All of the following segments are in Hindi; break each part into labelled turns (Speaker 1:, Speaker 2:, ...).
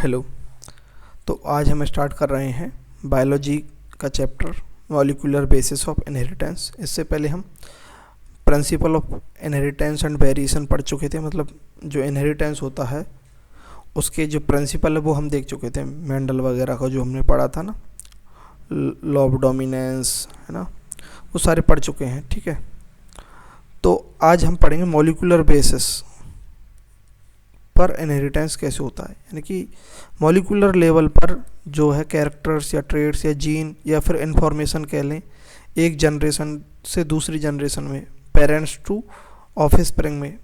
Speaker 1: हेलो। तो आज हम स्टार्ट कर रहे हैं बायोलॉजी का chapter molecular basis of inheritance. इससे पहले हम principle of inheritance and variation पढ़ चुके थे। मतलब जो इनहेरिटेंस होता है उसके जो प्रिंसिपल है वो हम देख चुके थे, मेंडल वगैरह का जो हमने पढ़ा था ना, लॉ ऑफ डोमिनेंस है ना, वो सारे पढ़ चुके हैं। ठीक है, तो आज हम पढ़ेंगे मॉलिक्यूलर बेसिस पर इनहेरिटेंस कैसे होता है, यानी कि मॉलिक्यूलर लेवल पर जो है कैरेक्टर्स या ट्रेड्स या जीन या फिर इंफॉर्मेशन कह लें, एक जनरेशन से दूसरी जनरेशन में, पेरेंट्स टू ऑफस्प्रिंग में,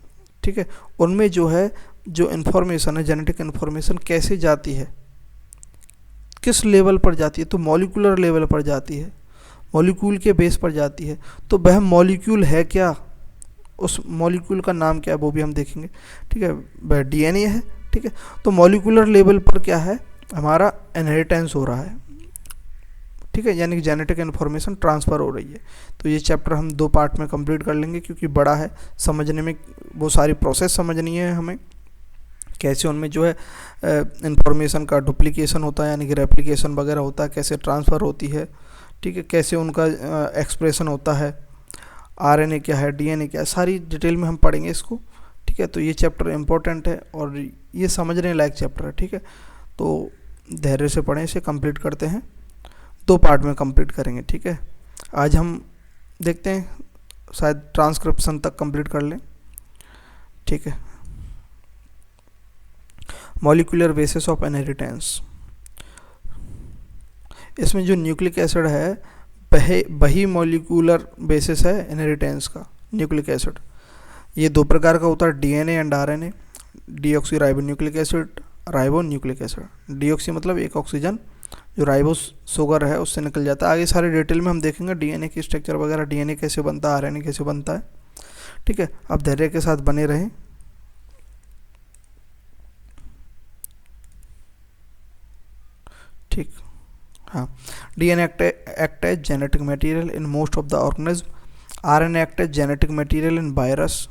Speaker 1: ठीक है, उनमें जो है जो इन्फॉर्मेशन है, जेनेटिक इन्फॉर्मेशन कैसे जाती है, किस लेवल पर जाती है, तो मॉलिक्यूलर लेवल पर जाती है, मॉलिक्यूल के बेस पर जाती है। तो वह मॉलिक्यूल है क्या, उस मॉलिक्यूल का नाम क्या है वो भी हम देखेंगे। ठीक है, वह डीएनए है। ठीक है, तो मॉलिक्यूलर लेवल पर क्या है, हमारा इनहेरिटेंस हो रहा है। ठीक है, यानी कि जेनेटिक इन्फॉर्मेशन ट्रांसफ़र हो रही है। तो ये चैप्टर हम 2 पार्ट में कंप्लीट कर लेंगे क्योंकि बड़ा है, समझने में वो सारी प्रोसेस समझनी है हमें, कैसे उनमें जो है इंफॉर्मेशन का डुप्लीकेशन होता है, यानी कि रेप्लिकेशन वगैरह होता है, कैसे ट्रांसफ़र होती है। ठीक है, कैसे उनका एक्सप्रेशन होता है, आरएनए क्या है, डीएनए क्या है, सारी डिटेल में हम पढ़ेंगे इसको। ठीक है, तो ये चैप्टर इम्पोर्टेंट है और ये समझने लायक चैप्टर है। ठीक है, तो धैर्य से पढ़ें, इसे कंप्लीट करते हैं, 2 पार्ट में कंप्लीट करेंगे। ठीक है, आज हम देखते हैं शायद ट्रांसक्रिप्शन तक कंप्लीट कर लें। ठीक है, मॉलिक्यूलर बेसिस ऑफ इनहेरिटेंस, इसमें जो न्यूक्लिक एसिड है वही मॉलिक्यूलर बेसिस है इनहेरिटेंस का। न्यूक्लिक एसिड ये 2 प्रकार का होता है, DNA and RNA. Deoxy ribo nucleic acid, ribo nucleic acid. Deoxy मतलब एक ऑक्सीजन जो राइबो शुगर है उससे निकल जाता है। आगे सारे डिटेल में हम देखेंगे डीएनए की स्ट्रक्चर वगैरह, डीएनए कैसे बनता है, आरएनए कैसे बनता है। ठीक है, आप धैर्य के साथ बने रहें। ठीक, हाँ, DNA act as genetic material in most of the organism. RNA act as genetic material in virus,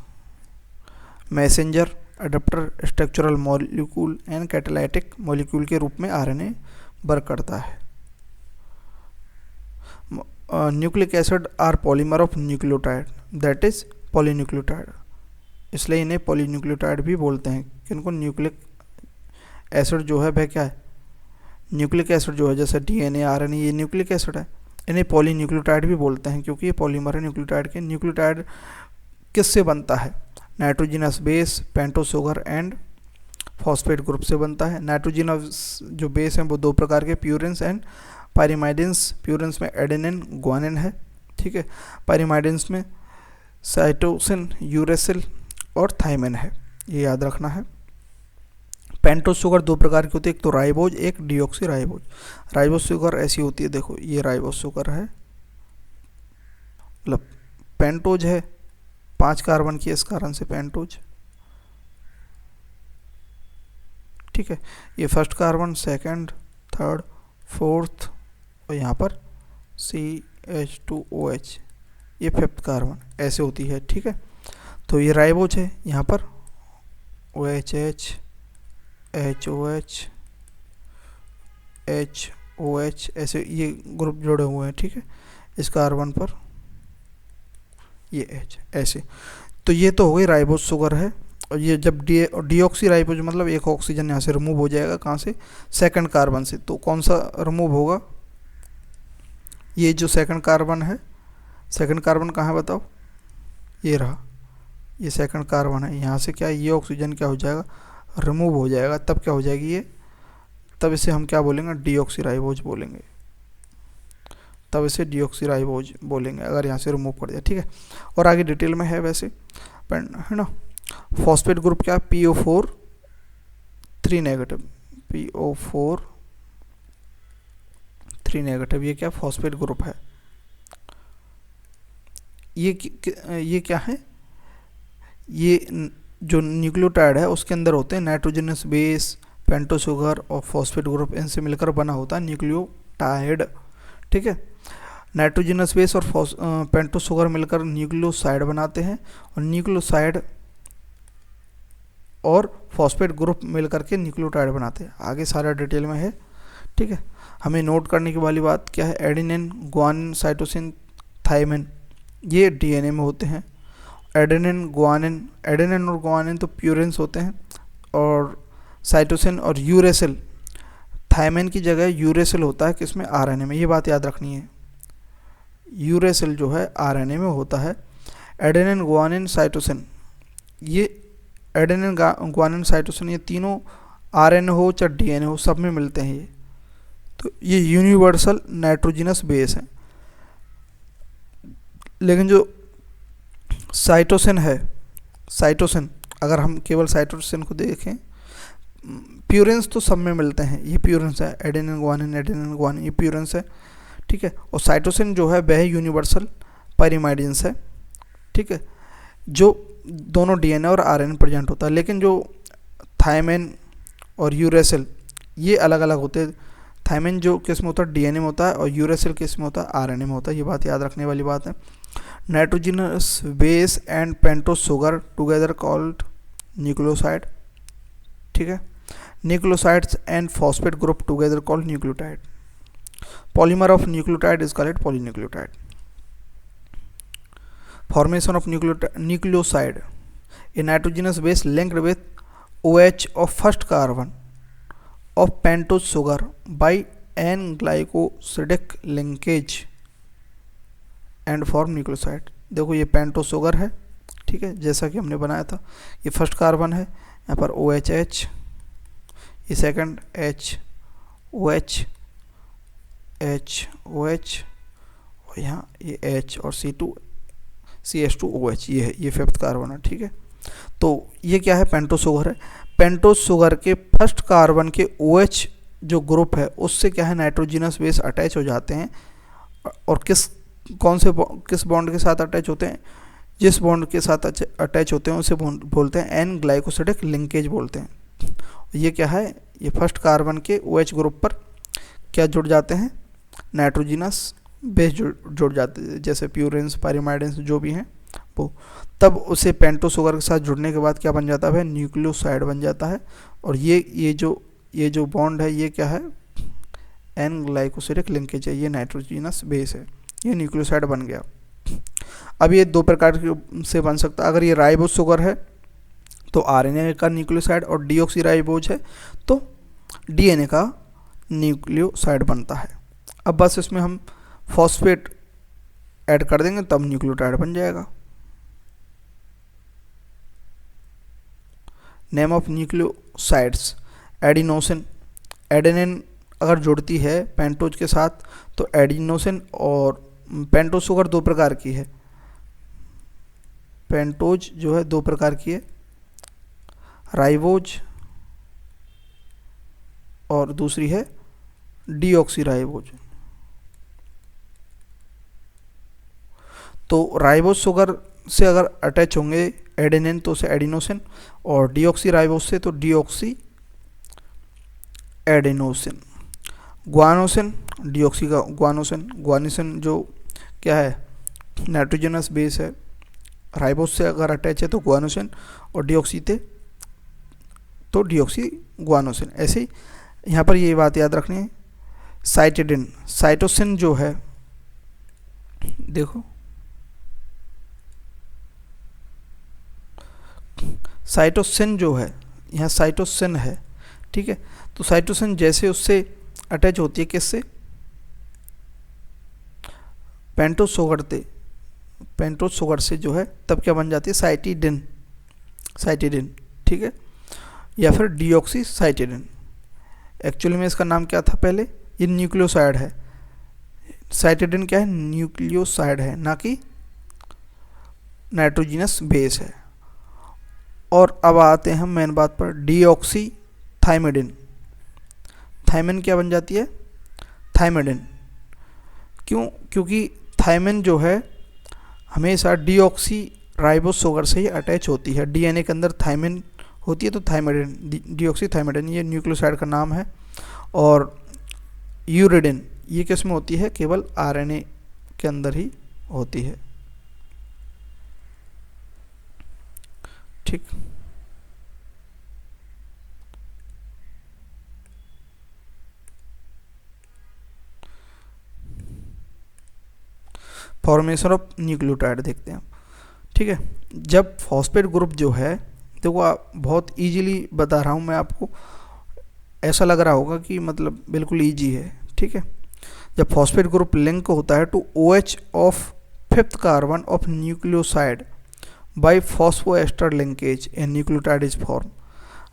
Speaker 1: messenger, adapter, structural molecule and catalytic molecule के रूप में आरएनए वर्क करता है। Nucleic acid are polymer of nucleotide, that is polynucleotide, इसलिए इन्हें पॉलीन्यूक्लियोटाइड भी बोलते हैं। किनको, न्यूक्लिक एसिड जो है वह क्या है, न्यूक्लिक एसिड जो है जैसे डीएनए आरएनए ये न्यूक्लिक एसिड है, इन्हें पॉलीन्यूक्लियोटाइड भी बोलते हैं क्योंकि ये पॉलीमर है न्यूक्लियोटाइड के। न्यूक्लियोटाइड किससे बनता है, nitrogenous base, pentose sugar and phosphate group से बनता है। नाइट्रोजिनस जो बेस हैं वो 2 प्रकार के, प्यूरिन्स एंड पायरिमाइडिन्स। प्यूरिन्स में एडेनिन ग्वानिन है। ठीक है, पायरिमाइडिन्स में साइटोसिन, यूरेसिल और थाइमिन है, ये याद रखना है। पेंटोस शुगर 2 प्रकार की होती है, एक तो राइबोज, एक डीऑक्सी राइबोज। राइबोज शुगर ऐसी होती है, देखो ये राइबोज शुगर है, मतलब पेंटोज है, 5 कार्बन की, इस कारण से पेंटोज। ठीक है, ये first carbon, second, third, fourth और यहाँ पर CH2OH, ये 5th कार्बन, ऐसे होती है। ठीक है, तो ये राइबोज है, यहाँ पर OHH, HOH, HOH, ऐसे ये ग्रुप जुड़े हुए हैं। ठीक है, इस कार्बन पर ये H, ऐसे। तो ये तो हो गई राइबोज शुगर है। और ये जब डीऑक्सी राइबोज मतलब एक ऑक्सीजन यहाँ से रिमूव हो जाएगा, कहाँ से, 2nd कार्बन से। तो कौन सा रिमूव होगा, ये जो 2nd कार्बन है, 2nd कार्बन कहाँ है बताओ, ये रहा, ये 2nd कार्बन है, यहाँ से क्या, ये ऑक्सीजन क्या हो जाएगा, रिमूव हो जाएगा। तब क्या हो जाएगी ये, तब इसे हम क्या बोलेंगे, डीऑक्सी राइबोज बोलेंगे, तब इसे डीऑक्सी राइबोज बोलेंगे अगर यहाँ से रिमूव कर दिया। ठीक है, और आगे डिटेल में है वैसे, है ना। फॉस्फेट ग्रुप क्या, PO4 3 नेगेटिव, PO4 3 नेगेटिव, ये क्या फॉस्फेट ग्रुप है। ये क्या है, ये जो न्यूक्लियोटाइड है उसके अंदर होते हैं नाइट्रोजनस बेस, पेंटोस शुगर और फॉस्फेट ग्रुप, इनसे मिलकर बना होता है न्यूक्लियोटाइड। ठीक है, नाइट्रोजनस बेस और पेंटोस शुगर मिलकर न्यूक्लियोसाइड बनाते हैं, और न्यूक्लियोसाइड और फॉस्फेट ग्रुप मिल करके न्यूक्लियोटाइड बनाते हैं। आगे सारा डिटेल में है, ठीक है। हमें नोट करने की वाली बात क्या है, एडेनिन, ग्वानिन, साइटोसिन, थायमिन, ये डीएनए में होते हैं। एडेनिन और ग्वानिन तो प्यूरिन्स होते हैं, और साइटोसिन और यूरेसिल, थायमिन की जगह यूरेसिल होता है किसमें, आरएनए में। ये बात याद रखनी है, यूरेसिल जो है आरएनए में होता है। एडेनिन, ग्वानिन, साइटोसिन, ये एडेनिन, ग्वानिन, साइटोसिन, ये तीनों आरएनए हो चाहे डीएनए हो, सब में मिलते हैं ये। तो ये यूनिवर्सल नाइट्रोजिनस बेस है। लेकिन जो साइटोसिन है, साइटोसिन, अगर हम केवल साइटोसिन को देखें, प्यूरिन्स तो सब में मिलते हैं, ये प्यूरिन्स है, एडेनिन ग्वानिन ये प्यूरिन्स है, ठीक है। और साइटोसिन जो है वह यूनिवर्सल पायरिमाइडिन्स है, ठीक है, जो दोनों डीएनए और आरएनए प्रेजेंट होता है। लेकिन जो थायमिन और यूरेसिल ये अलग अलग होते हैं। थायमिन जो किस में होता है, डीएनए में होता है, और यूरेसिल किस में होता है, आरएनए में होता है। ये बात याद रखने वाली बात है। Nitrogenous base and pentose sugar together called nucleoside, ठीक है। Nucleosides and phosphate group together called nucleotide. Polymer of nucleotide is called polynucleotide. Formation of nucleoside, a nitrogenous base linked with OH of first carbon of pentose sugar by N-glycosidic linkage and form nucleoside। देखो ये पेंटोस शुगर है, ठीक है, जैसा कि हमने बनाया था। ये फर्स्ट कार्बन है, यहाँ पर OHH, ये second H, OH, H, OH, और यहाँ ये H और CH2OH, ये है, ये फिफ्थ कार्बन है, ठीक है। तो ये क्या है, पेंटोस शुगर है। पेंटोस शुगर के फर्स्ट कार्बन के OH जो ग्रुप है उससे क्या है, नाइट्रोजिनस बेस अटैच हो जाते हैं। और किस बॉन्ड के साथ अटैच होते हैं, जिस बॉन्ड के साथ अटैच होते हैं उसे बोलते हैं एन ग्लाइकोसिडिक लिंकेज बोलते हैं। ये क्या है, ये फर्स्ट कार्बन के OH ग्रुप पर क्या जुड़ जाते हैं, नाइट्रोजिनस बेस जुड़ जाते हैं, जैसे प्यूरिन्स, पायरिमाइडिन्स जो भी हैं वो। तब उसे पेंटोस शुगर के साथ जुड़ने के बाद क्या बन जाता है, न्यूक्लियोसाइड बन जाता है। और ये जो बॉन्ड है ये क्या है, एन ग्लाइकोसिडिक लिंकेज है, ये नाइट्रोजिनस बेस है, ये न्यूक्लियोसाइड बन गया। अब ये दो प्रकार से बन सकता है। अगर ये राइबोज शुगर है तो आरएनए का न्यूक्लियोसाइड, और डीऑक्सीराइबोज है तो डीएनए का न्यूक्लियोसाइड बनता है। अब बस इसमें हम फॉस्फेट ऐड कर देंगे तब न्यूक्लियोटाइड बन जाएगा। Name of nucleosides, adenosine, adenine अगर जुड़ती है पेंटोज के साथ तो एडिनोसिन। और पेंटोज शुगर दो प्रकार की है, पेंटोज जो है दो प्रकार की है, राइबोज और दूसरी है डीऑक्सीराइबोज। तो राइबोज शुगर से अगर अटैच होंगे एडेनिन तो उसे एडिनोसिन, और डीऑक्सीराइबोज से तो डीऑक्सी एडेनोसिन। ग्वानोसिन, डीऑक्सी का ग्वानोसिन, ग्वानिसिन जो क्या है, नाइट्रोजनस बेस है, राइबोज से अगर अटैच है तो ग्वानोसिन, और डीऑक्सी थे तो डीऑक्सी ग्वानोसिन। ऐसे ही यहाँ पर ये बात याद रखनी है। साइटिडिन, साइटोसिन जो है, देखो साइटोसिन जो है, यहाँ साइटोसिन है, ठीक है। तो साइटोसिन जैसे उससे अटैच होती है किससे, पेंटोस शुगर से जो है, तब क्या बन जाती है, साइटिडिन, ठीक है, या फिर डीऑक्सी साइटिडिन। एक्चुअली में इसका नाम क्या था पहले, ये न्यूक्लियोसाइड है। साइटिडिन क्या है, न्यूक्लियोसाइड है, ना कि नाइट्रोजिनस बेस है। और अब आते हैं हम मेन बात पर, डीऑक्सी थाइमिडिन। थाइमिन क्या बन जाती है, थाइमिडिन। क्यों, क्योंकि थाइमिन जो है हमेशा डीऑक्सी राइबोज शुगर से ही अटैच होती है। डीएनए के अंदर थाइमिन होती है तो थाइमिडिन, डीऑक्सी थाइमिडिन ये न्यूक्लियोसाइड का नाम है। और यूरिडिन ये किस में होती है, केवल आरएनए के अंदर ही होती है, ठीक। फॉर्मेशन ऑफ न्यूक्लियोटाइड देखते हैं, ठीक है। जब फॉस्फेट ग्रुप जो है, देखो बहुत इजीली बता रहा हूँ मैं आपको, ऐसा लग रहा होगा कि मतलब बिल्कुल इजी है, ठीक है। जब फॉस्फेट ग्रुप लिंक होता है to OH of fifth carbon of nucleoside by phosphoester linkage a nucleotide is form,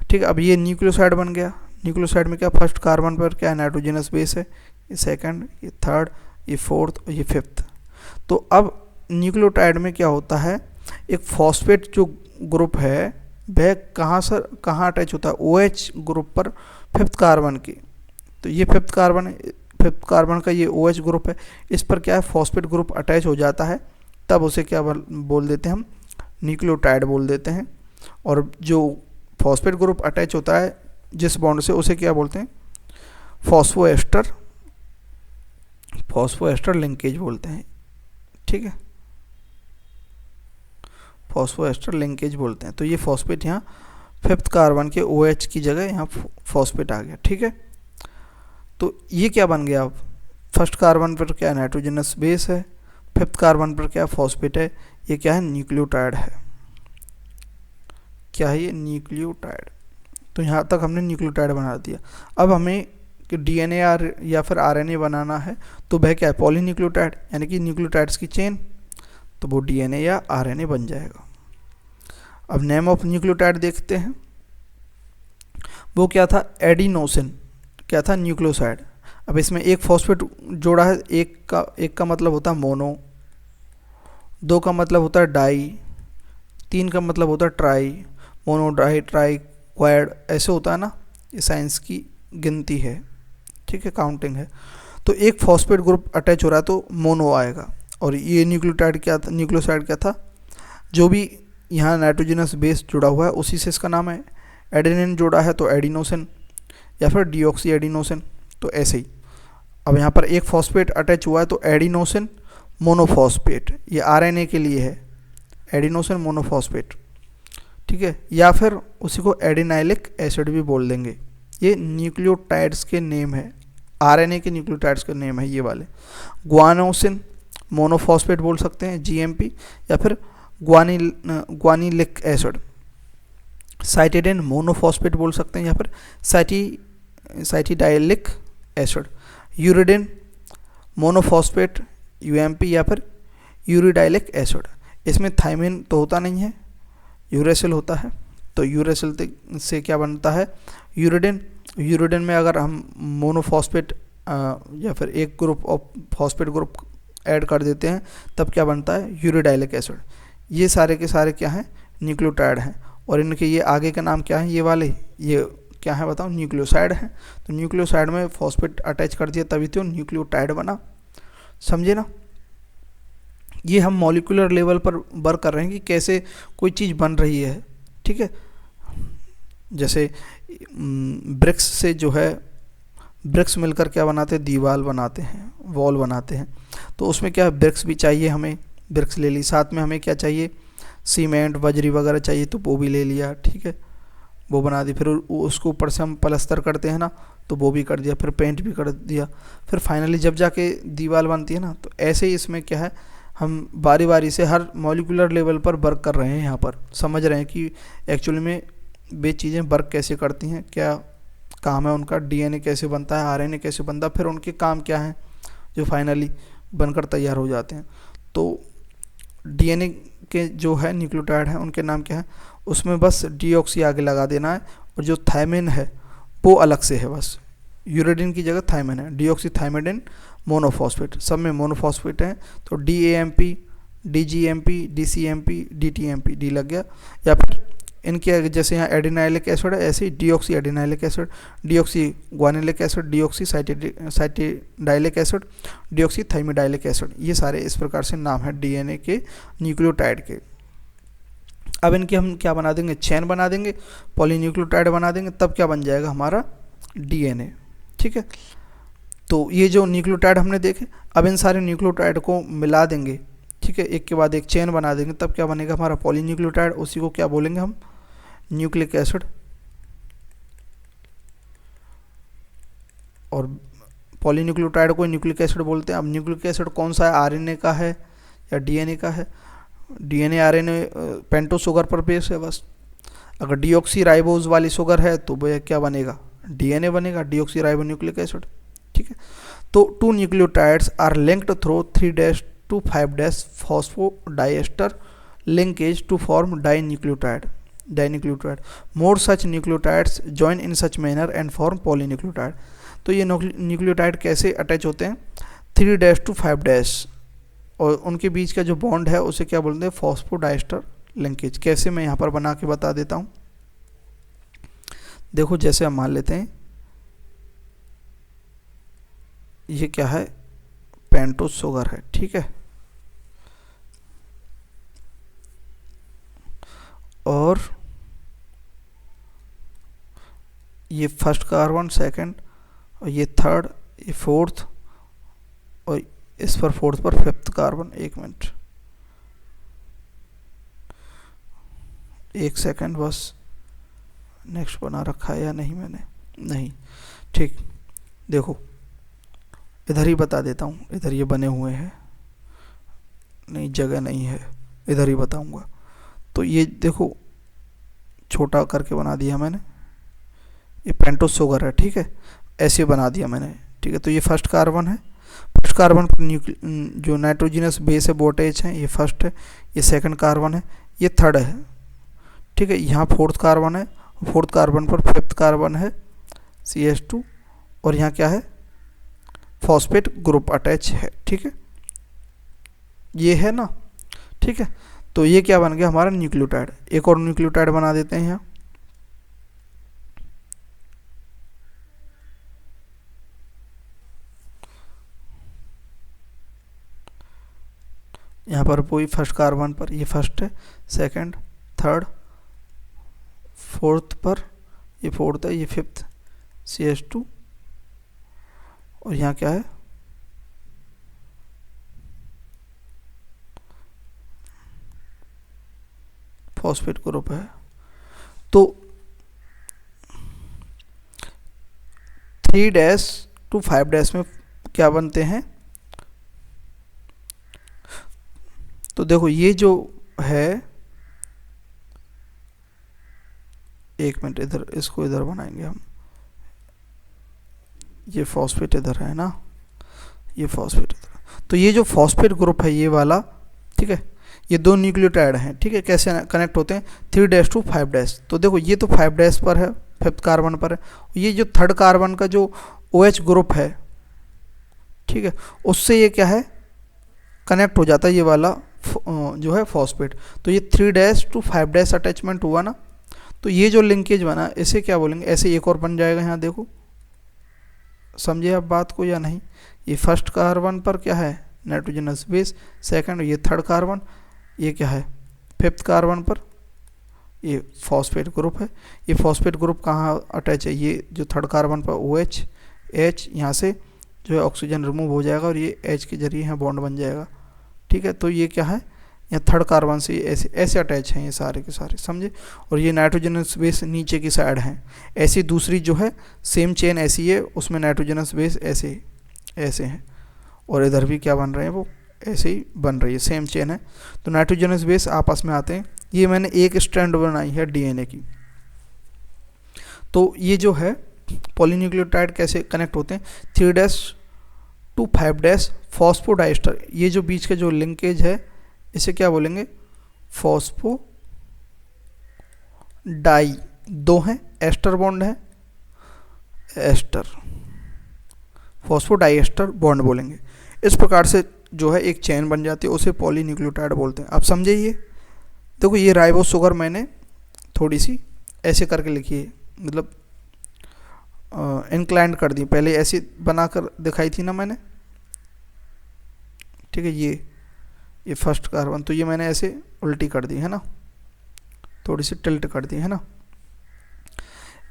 Speaker 1: ठीक है। अब ये न्यूक्लियोसाइड बन गया। न्यूक्लियोसाइड में क्या, फर्स्ट कार्बन पर क्या नाइट्रोजनस बेस है, ये सेकंड, ये थर्ड, ये फोर्थ और ये फिफ्थ। तो अब न्यूक्लियोटाइड में क्या होता है, एक फॉस्फेट जो ग्रुप है वह कहाँ अटैच होता है, OH ग्रुप पर फिफ्थ कार्बन की। तो ये फिफ्थ कार्बन का ये OH ग्रुप है, इस पर क्या है फॉस्फेट ग्रुप अटैच हो जाता है, तब उसे क्या बोल देते हैं हम, न्यूक्लियोटाइड बोल देते हैं। और जो फॉस्फेट ग्रुप अटैच होता है जिस बॉन्ड से, उसे क्या बोलते हैं, फॉस्फोएस्टर लिंकेज बोलते हैं, ठीक है, फॉस्फोएस्टर लिंकेज बोलते हैं। तो ये फॉस्फेट यहाँ फिफ्थ कार्बन के OH की जगह यहाँ फॉस्फेट आ गया, ठीक है। तो ये क्या बन गया, अब फर्स्ट कार्बन पर क्या नाइट्रोजनस बेस है, फिफ्थ कार्बन पर क्या फॉस्फेट है, ये क्या है, न्यूक्लियोटाइड है। क्या है ये, न्यूक्लियोटाइड। तो यहाँ तक हमने न्यूक्लियोटाइड बना दिया। अब हमें DNA या फिर RNA बनाना है, तो वह क्या है, पॉलीन्यूक्लियोटाइड, यानी कि न्यूक्लियोटाइड्स की चेन, तो वो DNA या RNA बन जाएगा। अब नेम ऑफ न्यूक्लियोटाइड देखते हैं, वो क्या था, एडिनोसिन, क्या था, न्यूक्लियोसाइड। अब इसमें एक फॉस्फेट जोड़ा है, एक का मतलब होता है मोनो, दो का मतलब होता है डाई, तीन का मतलब होता है try, mono di tri quad, ऐसे होता है ना, ये साइंस की गिनती है, ठीक है, काउंटिंग है। तो एक फॉस्फेट ग्रुप अटैच हो रहा है तो मोनो आएगा। और ये न्यूक्लियोटाइड क्या था, न्यूक्लियोसाइड क्या था, जो भी यहाँ नाइट्रोजनस बेस जुड़ा हुआ है उसी से इसका नाम है। एडेनिन जोड़ा है तो एडिनोसिन या फिर डीऑक्सी एडिनोसिन, तो ऐसे ही। अब यहाँ पर एक फॉस्फेट अटैच हुआ है तो एडिनोसिन मोनोफॉस्फेट, ये RNA के लिए है, एडिनोसिन मोनोफॉस्फेट, ठीक है। या फिर उसी को एडिनाइलिक एसिड भी बोल देंगे। ये न्यूक्लियोटाइड्स के नेम है, RNA के न्यूक्लियोटाइड्स के नेम है ये वाले। ग्वानोसिन मोनोफॉस्फेट बोल सकते हैं, GMP, या फिर ग्वानिलिक एसिड, साइटिडिन मोनोफॉस्फेट बोल सकते हैं, या फिर cytidylic acid. Uridine monophosphate, UMP, या फिर यूरिडाइलिक एसिड। इसमें थाइमिन तो होता नहीं है, यूरेसिल होता है। तो यूरेसिल से क्या बनता है, यूरिडिन में अगर हम मोनोफॉस्फेट या फिर एक group of phosphate group add कर देते हैं तब क्या बनता है, यूरिडाइलिक एसिड। ये सारे के सारे क्या हैं, न्यूक्लियोटाइड हैं। और इनके ये आगे का नाम क्या है, ये वाले, ये क्या है बताओ, न्यूक्लियोसाइड है। तो न्यूक्लियोसाइड में फॉस्फेट अटैच कर दिया तभी तो न्यूक्लियोटाइड बना, समझे ना। ये हम मॉलिक्यूलर लेवल पर वर्क कर रहे हैं कि कैसे कोई चीज़ बन रही है, ठीक है। जैसे ब्रिक्स से जो है, ब्रिक्स मिलकर क्या बनाते हैं, दीवार बनाते हैं, वॉल बनाते हैं। तो उसमें क्या ब्रिक्स भी चाहिए हमें, ब्रिक्स ले ली, साथ में हमें क्या चाहिए, सीमेंट बजरी वगैरह चाहिए, तो वो भी ले लिया, ठीक है, वो बना दी। फिर उसको ऊपर से हम प्लास्टर करते हैं ना, तो वो भी कर दिया, फिर पेंट भी कर दिया, फिर फाइनली जब जाके दीवार बनती है ना। तो ऐसे ही इसमें क्या है, हम बारी बारी से हर मॉलिक्यूलर लेवल पर वर्क कर रहे हैं, यहाँ पर समझ रहे हैं कि एक्चुअली में वे चीज़ें वर्क कैसे करती हैं, क्या काम है उनका, DNA कैसे बनता है, RNA कैसे बनता है, फिर उनके काम क्या हैं जो फाइनली बनकर तैयार हो जाते हैं। तो DNA के जो है न्यूक्लियोटाइड हैं उनके नाम क्या है, उसमें बस डीऑक्सी आगे लगा देना है। और जो थायमिन है वो अलग से है, बस यूरिडिन की जगह थायमिन है, डीऑक्सी थायमिडिन मोनोफॉस्फेट, सब में मोनोफॉस्फेट हैं। तो DAMP, DGMP, DCMP, DTMP, D लग गया। या फिर इनके जैसे यहाँ एडिनाइलिक एसिड है, ऐसे ही deoxy adenylic acid, deoxy guanylic acid, deoxy cytidylic acid, deoxy thymidylic acid, ये सारे इस प्रकार से नाम है DNA के न्यूक्लियोटाइड के। अब इनके हम क्या बना देंगे, चेन बना देंगे, पॉलीन्यूक्लियोटाइड बना देंगे, तब क्या बन जाएगा हमारा DNA, ठीक है। तो ये जो न्यूक्लियोटाइड हमने देखे, अब इन सारे न्यूक्लियोटाइड को मिला देंगे, ठीक है, एक के बाद एक चेन बना देंगे, तब क्या बनेगा हमारा पॉलीन्यूक्लियोटाइड। उसी को क्या बोलेंगे हम, न्यूक्लिक एसिड। और पॉलीन्यूक्लियोटाइड को न्यूक्लिक एसिड बोलते हैं। अब न्यूक्लिक एसिड कौन सा है, RNA का है या डीएनए का है। डीएनए आरएनए पेंटोस शुगर पर बेस है बस। अगर डीऑक्सी राइबोज वाली शुगर है तो वह क्या बनेगा, डीएनए बनेगा, डीऑक्सी राइबो न्यूक्लिक एसिड। ठीक है, तो 2 nucleotides are linked through 3' to 5' phosphodiester linkage to form dinucleotide. More such nucleotides join in such manner and form polynucleotide. तो ये न्यूक्लियोटाइड कैसे अटैच होते हैं, 3' to 5', और उनके बीच का जो बॉन्ड है उसे क्या बोलते हैं, फॉस्फोडाइस्टर लिंकेज। कैसे, मैं यहाँ पर बना के बता देता हूँ। देखो जैसे हम मान लेते हैं ये क्या है, पेंटोस शुगर है। ठीक है, और ये फर्स्ट कार्बन, सेकंड, और ये थर्ड, ये फोर्थ, और इस पर फोर्थ पर फिफ्थ कार्बन। एक मिनट, एक सेकंड बस, नेक्स्ट बना रखा है या नहीं मैंने, नहीं, ठीक। देखो इधर ही बता देता हूँ, इधर ये बने हुए हैं, नहीं जगह नहीं है, इधर ही बताऊँगा। तो ये देखो छोटा करके बना दिया मैंने, ये पेंटोस शुगर है। ठीक है, ऐसे बना दिया मैंने। ठीक है, तो ये फर्स्ट कार्बन है, फर्स्ट कार्बन पर जो नाइट्रोजनस बेस है वो अटैच है, ये फर्स्ट है, ये सेकंड कार्बन है, ये थर्ड है। ठीक है, यहाँ फोर्थ कार्बन है, फोर्थ कार्बन पर फिफ्थ कार्बन है CH2, और यहाँ क्या है, फॉस्फेट ग्रुप अटैच है। ठीक है, ये है ना। ठीक है, तो ये क्या बन गया हमारा न्यूक्लियोटाइड। एक और न्यूक्लियोटाइड बना देते हैं यहाँ पर वही फर्स्ट कार्बन पर, ये फर्स्ट है, सेकंड, थर्ड, फोर्थ पर, ये फोर्थ है, ये फिफ्थ CH2, और यहाँ क्या है, फॉस्फेट ग्रुप है। तो 3' to 5' में क्या बनते हैं, तो देखो ये जो है, एक मिनट, इधर इसको इधर बनाएंगे हम, ये फॉस्फेट इधर है ना, ये फॉस्फेट इधर, तो ये जो फॉस्फेट ग्रुप है ये वाला, ठीक है, ये दो न्यूक्लियोटाइड हैं। ठीक है, कैसे कनेक्ट होते हैं, 3' to 5'। तो देखो ये तो 5' पर है, फिफ्थ कार्बन पर है, ये जो थर्ड कार्बन का जो OH ग्रुप है, ठीक है, उससे ये क्या है, कनेक्ट हो जाता है ये वाला जो है फॉस्फेट। तो ये 3' to 5' अटैचमेंट हुआ ना, तो ये जो लिंकेज बना इसे क्या बोलेंगे, ऐसे एक और बन जाएगा। यहाँ देखो, समझे आप बात को या नहीं, ये फर्स्ट कार्बन पर क्या है, नाइट्रोजनस बेस, सेकंड, ये थर्ड कार्बन, ये क्या है, फिफ्थ कार्बन पर ये फॉस्फेट ग्रुप है। ये फॉस्फेट ग्रुप कहाँ अटैच है, ये जो थर्ड कार्बन पर OH, H, यहाँ से जो है ऑक्सीजन रिमूव हो जाएगा और ये H के जरिए यहाँ बॉन्ड बन जाएगा। ठीक है, तो ये क्या है, यहाँ थर्ड कार्बन से ऐसे ऐसे अटैच हैं ये सारे के सारे, समझे। और ये नाइट्रोजनस बेस नीचे की साइड हैं, ऐसी दूसरी जो है सेम चेन ऐसी है, उसमें नाइट्रोजनस बेस ऐसे ऐसे हैं, और इधर भी क्या बन रहे हैं, वो ऐसे ही बन रही है, सेम चेन है। तो नाइट्रोजनस बेस आपस में आते हैं। ये मैंने एक स्ट्रैंड बनाई है DNA की। तो ये जो है पॉलीन्यूक्लियोटाइड कैसे कनेक्ट होते हैं, 3' to 5' फॉस्फोडाइस्टर, ये जो बीच का जो लिंकेज है इसे क्या बोलेंगे, फॉस्फो डाई, दो हैं, एस्टर बॉन्ड है, एस्टर, फॉस्फोडाइस्टर बॉन्ड बोलेंगे। इस प्रकार से जो है एक चेन बन जाती है, उसे पॉलीन्यूक्लियोटाइड बोलते हैं। आप समझे ये, देखो ये राइबोस शुगर मैंने थोड़ी सी ऐसे करके लिखी है, मतलब इंक्लाइंड कर दी, पहले ऐसी बनाकर दिखाई थी ना मैंने। ठीक है, ये फर्स्ट कार्बन, तो ये मैंने ऐसे उल्टी कर दी है ना, थोड़ी सी टिल्ट कर दी है ना।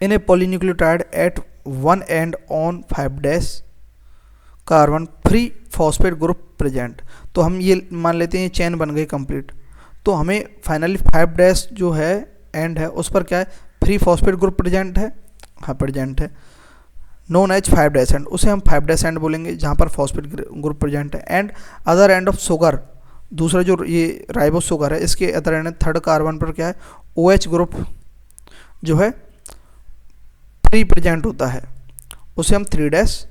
Speaker 1: In a polynucleotide at one end on 5' carbon free phosphate group present. तो हम ये मान लेते हैं ये चेन बन गई कंप्लीट। तो हमें फाइनली 5' जो है एंड है उस पर क्या है, फ्री फॉस्फेट ग्रुप प्रेजेंट है, हाँ प्रेजेंट है, नोन एज 5' एंड, उसे हम 5' एंड बोलेंगे जहाँ पर फॉस्फेट ग्रुप प्रेजेंट है। And other end of sugar दूसरा जो ये राइबोस शुगर है, इसके अदर एंड थर्ड कार्बन पर क्या है, OH ग्रुप जो है फ्री प्रेजेंट होता है, उसे हम 3'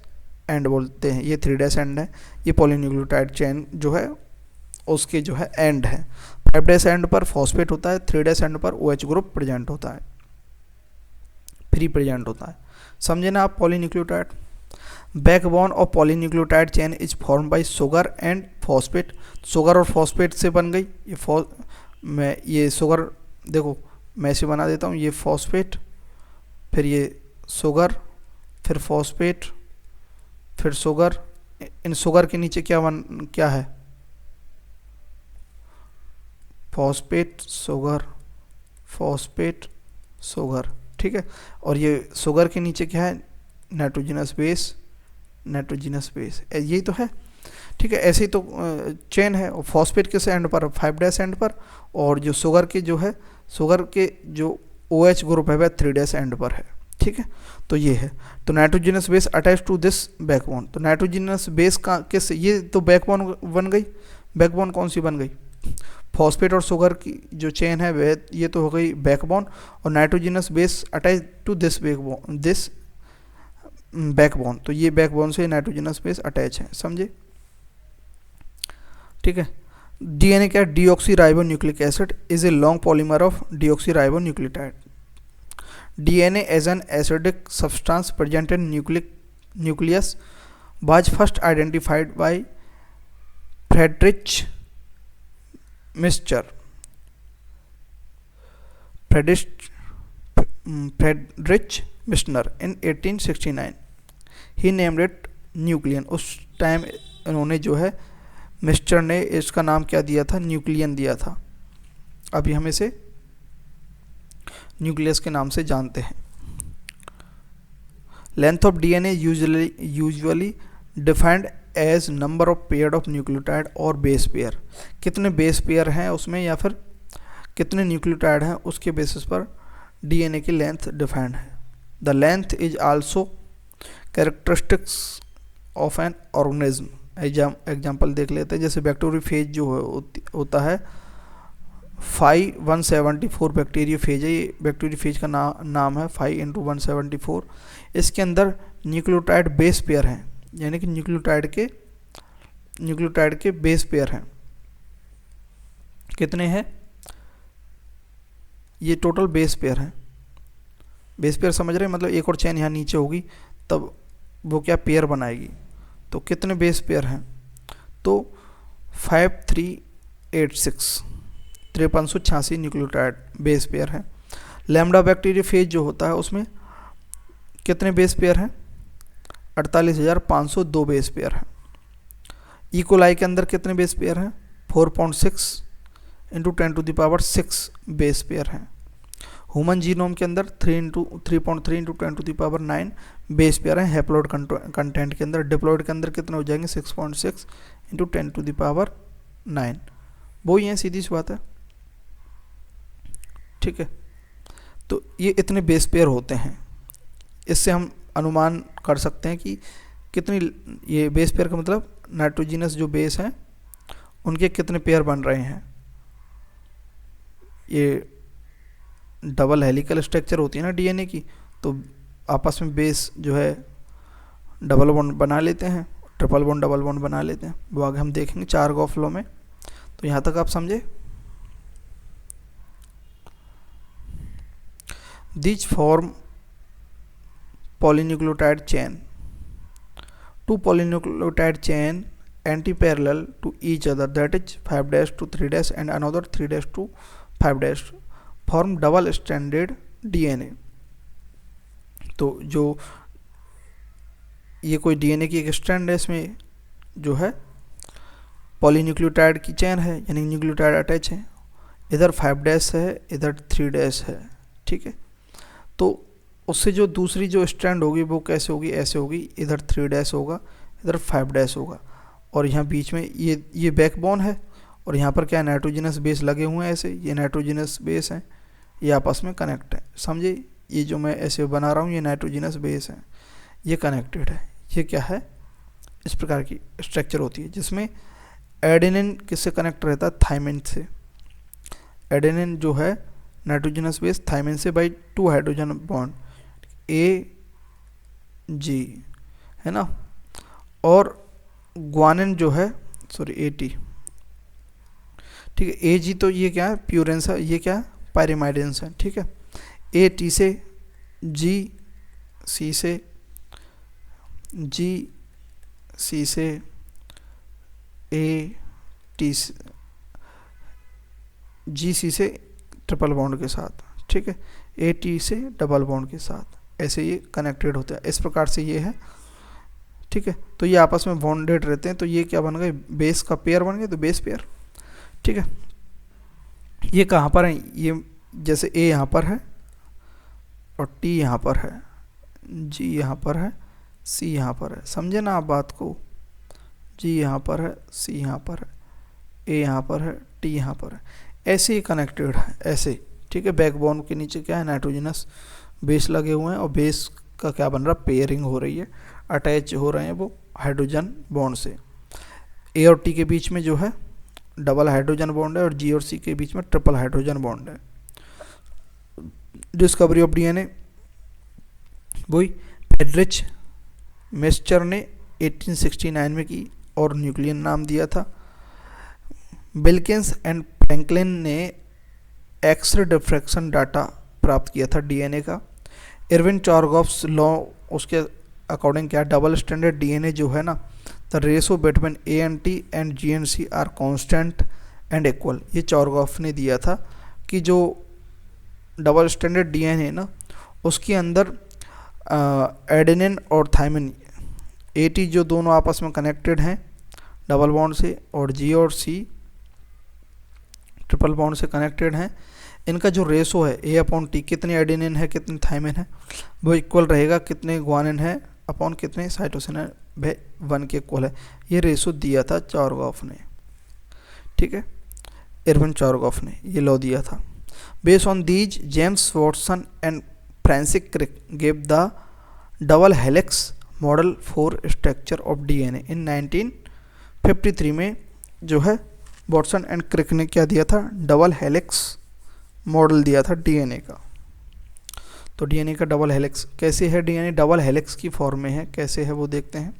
Speaker 1: एंड बोलते हैं। ये 3' एंड है, ये पॉलीन्यूक्लियोटाइड चेन जो है उसके जो है एंड है। 5' एंड पर फॉस्फेट होता है, 3' एंड पर OH ग्रुप प्रेजेंट होता है, फ्री प्रेजेंट होता है। समझे ना आप polynucleotide. Backbone of polynucleotide chain is form by sugar and phosphate. Sugar और फॉस्फेट से बन गई ये शुगर, देखो मैं इसे बना देता हूँ, ये फॉस्फेट, फिर ये शुगर, फिर फॉस्फेट, फिर शुगर। इन शुगर के नीचे क्या है, फॉस्फेट शुगर, फॉस्फेट शुगर, ठीक है। और ये शुगर के नीचे क्या है, नाइट्रोजनस बेस, नाइट्रोजनस बेस, यही तो है, ठीक है। ऐसे ही तो चेन है। और फॉस्फेट किस एंड पर, 5' एंड पर, और जो शुगर के जो है, शुगर के जो OH ग्रुप है वह 3' एंड पर है, ठीक है। तो ये है, तो nitrogenous base attach to this backbone. तो नाइट्रोजनस बेस का किस, ये तो बैकबोन बन गई। बैकबोन कौन सी बन गई, फॉस्फेट और शुगर की जो चेन है वह, ये तो हो गई बैकबोन। और nitrogenous base attach to this backbone, तो ये बैकबोन से नाइट्रोजनस बेस अटैच है, समझे, ठीक है। DNA क्या, deoxy ribo nucleic acid is a long polymer of deoxy ribo nucleotide. DNA as an acidic substance present in nucleus was first identified by Friedrich Michner. Friedrich Michner in 1869. He named it nucleon. उस टाइम उन्होंने जो है मिस्टर ने इसका नाम क्या दिया था, न्यूक्लियन दिया था। अभी हम इसे न्यूक्लियस के नाम से जानते हैं। Length of DNA usually defined as number of pair of nucleotide और बेस पेयर। कितने बेस पेयर हैं उसमें या फिर कितने न्यूक्लियोटाइड हैं उसके बेसिस पर DNA की लेंथ डिफाइंड है। The length is also characteristics of an organism. Example देख लेते हैं, जैसे बैक्टीरियोफेज जो होता है 5/174 बैक्टीरियोफेज है। ये बैक्टीरियोफेज का नाम है 5×174। इसके अंदर न्यूक्लियोटाइड बेस पेयर हैं, यानी कि न्यूक्लियोटाइड के बेस पेयर हैं। कितने हैं, ये टोटल बेस पेयर हैं। बेस पेयर समझ रहे हैं, मतलब एक और चेन यहाँ नीचे होगी तब वो क्या पेयर बनाएगी। तो कितने बेस पेयर हैं, तो 5386 5386 न्यूक्लियोटाइड बेस पेयर है। लैम्डा बैक्टीरियोफेज जो होता है उसमें कितने बेस पेयर हैं, 48,502 बेस पेयर हैं। इकोलाई के अंदर कितने बेस पेयर हैं, 4.6 × 10⁶ बेस पेयर हैं। ह्यूमन जीनोम के अंदर 3.3 × 10⁹ बेस पेयर हैं। हैप्लॉइड कंटेंट के अंदर, डिप्लॉइड के अंदर कितने हो जाएंगे, 6.6 × 10⁹ वो ही है, सीधी सी बात है, ठीक है। तो ये इतने बेस पेयर होते हैं। इससे हम अनुमान कर सकते हैं कि कितनी, ये बेस पेयर का मतलब नाइट्रोजनस जो बेस हैं उनके कितने पेयर बन रहे हैं। ये डबल हेलिकल स्ट्रक्चर होती है ना DNA की, तो आपस में बेस जो है डबल बॉन्ड बना लेते हैं, ट्रिपल बॉन्ड डबल बॉन्ड बना लेते हैं। वो आगे हम देखेंगे चारगॉफ लॉ में। तो यहाँ तक आप समझे। These form polynucleotide chain. Two polynucleotide chain anti-parallel to each other, that is 5' to 3' and another 3' to 5' form double stranded DNA. तो जो ये कोई DNA की एक स्ट्रैंड है, इसमें जो है पॉलीन्यूक्लियोटाइड की चेन है, यानी न्यूक्लियोटाइड अटैच है। इधर 5' है, इधर 3' है, ठीक है। तो उससे जो दूसरी जो स्ट्रैंड होगी वो कैसे होगी, ऐसे होगी, इधर 3' होगा, इधर 5' होगा, और यहाँ बीच में ये बैकबोन है, और यहाँ पर क्या नाइट्रोजनस बेस लगे हुए हैं ऐसे, ये नाइट्रोजनस बेस हैं, ये आपस में कनेक्ट है, समझे। ये जो मैं ऐसे बना रहा हूँ ये नाइट्रोजनस बेस है, ये कनेक्टेड है। ये क्या है, इस प्रकार की स्ट्रक्चर होती है जिसमें एडेनिन किससे कनेक्ट रहता है? थायमिन से। एडेनिन जो है नाइट्रोजनस बेस थायमिन से बाई 2 हाइड्रोजन बॉन्ड AG, है ना। और ग्वानिन जो है AT, ठीक है। AG तो ये क्या है? प्यूरेंस है। ये क्या है? पायरिमाइडिन्स है, ठीक है। AT से G, C से AT से GC से ट्रिपल बॉन्ड के साथ, ठीक है। AT से डबल बॉन्ड के साथ, ऐसे ये कनेक्टेड होता है। इस प्रकार से ये है, ठीक है। तो ये आपस में बॉन्डेड रहते हैं। तो ये क्या बन गए? बेस का पेयर बन गए, तो बेस पेयर, ठीक है। ये कहाँ पर है? ये जैसे A यहाँ पर है और T यहाँ पर है, G यहाँ पर है, C यहाँ पर है। समझे ना आप बात को? G यहाँ पर है, C यहाँ पर है, A यहाँ पर है, T यहाँ पर है। ऐसे ही कनेक्टेड है, ऐसे, ठीक है। बैकबोन के नीचे क्या है? नाइट्रोजनस बेस लगे हुए हैं और बेस का क्या बन रहा है? पेयरिंग हो रही है, अटैच हो रहे हैं वो हाइड्रोजन बॉन्ड से। A और T के बीच में जो है डबल हाइड्रोजन बॉन्ड है और G और C के बीच में ट्रिपल हाइड्रोजन बॉन्ड है। डिस्कवरी ऑफ DNA वही फ्रेडरिच मेस्चर ने 1869 में की और न्यूक्लियन नाम दिया था। विल्किंस एंड फ्रैंकलिन ने एक्स-रे डिफ्रैक्शन डाटा प्राप्त किया था DNA का। इरविन चारगॉफ्स लॉ उसके अकॉर्डिंग क्या? डबल स्टैंडर्ड DNA जो है ना, the ratio between ANT and GNC are constant and equal. ये चारगॉफ ने दिया था कि जो डबल स्टैंडर्ड DNA है ना, उसके अंदर एडेनिन और थायमिन AT जो दोनों आपस में कनेक्टेड हैं डबल बॉन्ड से, और G और C ट्रिपल बॉन्ड से कनेक्टेड हैं, इनका जो रेशो है A/T, कितनी एडेनिन है कितनी थायमिन है, वो इक्वल रहेगा कितने ग्वानिन है अपॉन कितने साइटोसिन है, वह 1 के इक्वल है। ये रेशो दिया था चारगॉफ ने, ठीक है। इरविन चारगॉफ ने ये लॉ दिया था। Based on these James Watson and Francis Crick gave the double helix model for structure of DNA in 1953 में जो है वॉटसन एंड क्रिक ने क्या दिया था? डबल हेलिक्स मॉडल दिया था DNA का। तो DNA का डबल हेलिक्स कैसे है? DNA डबल हेलिक्स की फॉर्म में है, कैसे है वो देखते हैं।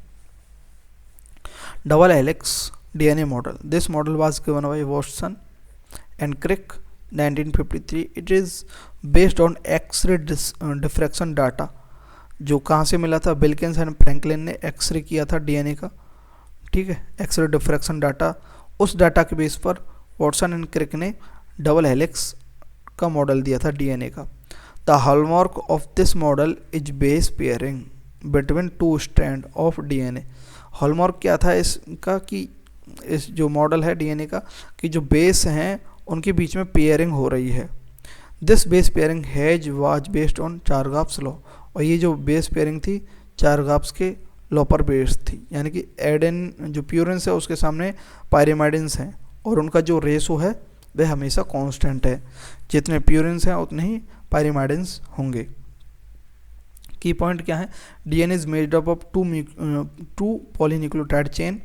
Speaker 1: Double helix DNA model, this model was given by Watson and Crick 1953। It is based on X-ray diffraction data. जो कहाँ से मिला था? विल्किंस एंड फ्रैंकलिन ने एक्सरे किया था DNA का, ठीक है, एक्सरे डिफ्रैक्शन डाटा। उस डाटा के बेस पर वॉटसन एंड क्रिक ने डबल हेलिक्स का मॉडल दिया था DNA का। The hallmark of this model is base pairing between 2 strand of DNA। Hallmark क्या था इसका? कि इस जो मॉडल है DNA का, कि जो बेस हैं उनके बीच में पेयरिंग हो रही है। This base pairing has was based on Chargaff's law. और ये जो बेस पेयरिंग थी चारगॉफ्स के लॉ पर बेस्ड थी, यानी कि एडेन जो प्यूरेंस है उसके सामने पायरिमाइडिन्स हैं और उनका जो रेशो है वह हमेशा कांस्टेंट है। जितने प्यूरेंस हैं उतने ही पायरिमाइडिन्स होंगे। की पॉइंट क्या है? DNA is made up of 2 polynucleotide chain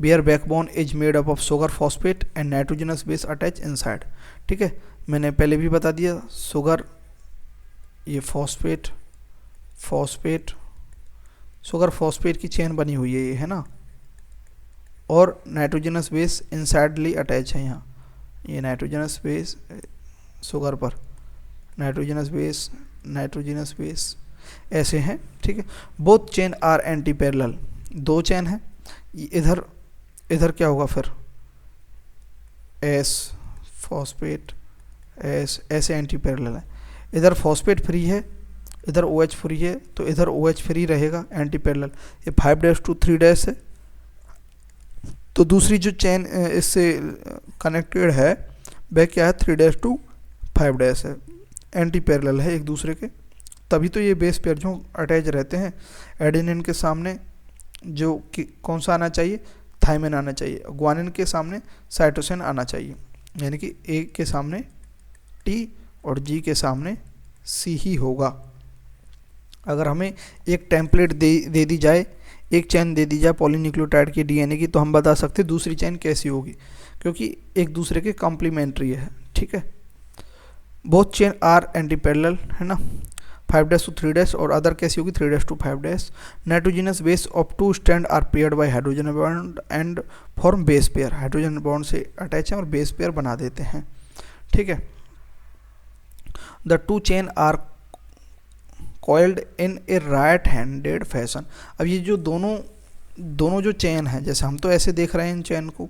Speaker 1: where backbone is made up of sugar phosphate and nitrogenous base attach inside, ठीक है। मैंने पहले भी बता दिया, शुगर, ये फॉस्फेट शुगर फॉस्फेट की चेन बनी हुई है ये, है ना, और नाइट्रोजनस बेस इनसाइडली अटैच है यहाँ। ये नाइट्रोजनस बेस शुगर पर नाइट्रोजनस बेस ऐसे हैं, ठीक है। Both chain are antiparallel, 2 chain है। इधर क्या होगा फिर? एस फॉस्फेट एस, ऐसे एंटी पैरेलल है। इधर फॉस्फेट फ्री है, इधर OH फ्री है, तो इधर OH फ्री रहेगा एंटी पैरेलल। ये 5' to 3' है। तो दूसरी जो चेन इससे कनेक्टेड है वह क्या है? 3' to 5' है, एंटी पैरेलल है एक दूसरे के। तभी तो ये बेस पेयर जो अटैच रहते हैं। एडेनिन के सामने जो कौन सा आना चाहिए? थायमिन आना चाहिए। ग्वानिन के सामने साइटोसिन आना चाहिए, यानी कि A के सामने T और G के सामने C ही होगा। अगर हमें एक टेम्पलेट दे दी जाए एक चेन दे दी जाए पॉलीन्यूक्लियोटाइड की डीएनए की, तो हम बता सकते हैं दूसरी चेन कैसी होगी, क्योंकि एक दूसरे के कॉम्प्लीमेंट्री है। ठीक है, both chain are antiparallel, है ना, 5' to 3', और अदर कैसी होगी 3' to 5'। Nitrogenous base of 2 strand are paired by hydrogen bond and form base pair, hydrogen bond से अटैच हैं और बेस पेयर बना देते हैं। ठीक है, the 2 chain are coiled in a right handed fashion. अब ये जो दोनों जो चेन है, जैसे हम तो ऐसे देख रहे हैं इन चेन को,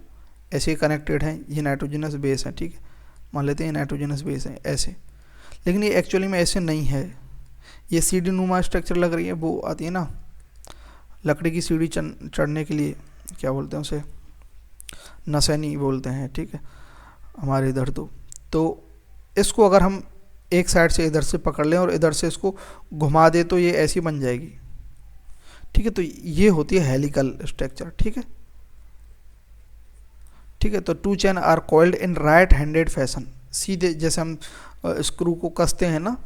Speaker 1: ऐसे कनेक्टेड हैं, ये नाइट्रोजनस बेस है। ठीक है, मान लेते हैं नाइट्रोजनस बेस है ऐसे, लेकिन ये एक्चुअली में ऐसे नहीं है, ये सीढ़ी नुमा स्ट्रक्चर लग रही है, वो आती है ना लकड़ी की सीढ़ी चढ़ने के लिए, क्या बोलते हैं उसे, नसैनी बोलते हैं। ठीक है, हमारे इधर तो इसको अगर हम एक साइड से इधर से पकड़ लें और इधर से इसको घुमा दे तो ये ऐसी बन जाएगी। ठीक है, तो ये होती है हेलिकल स्ट्रक्चर। ठीक है, ठीक है, तो 2 chain are coiled in right handed fashion, सीधे जैसे हम स्क्रू को कसते हैं ना,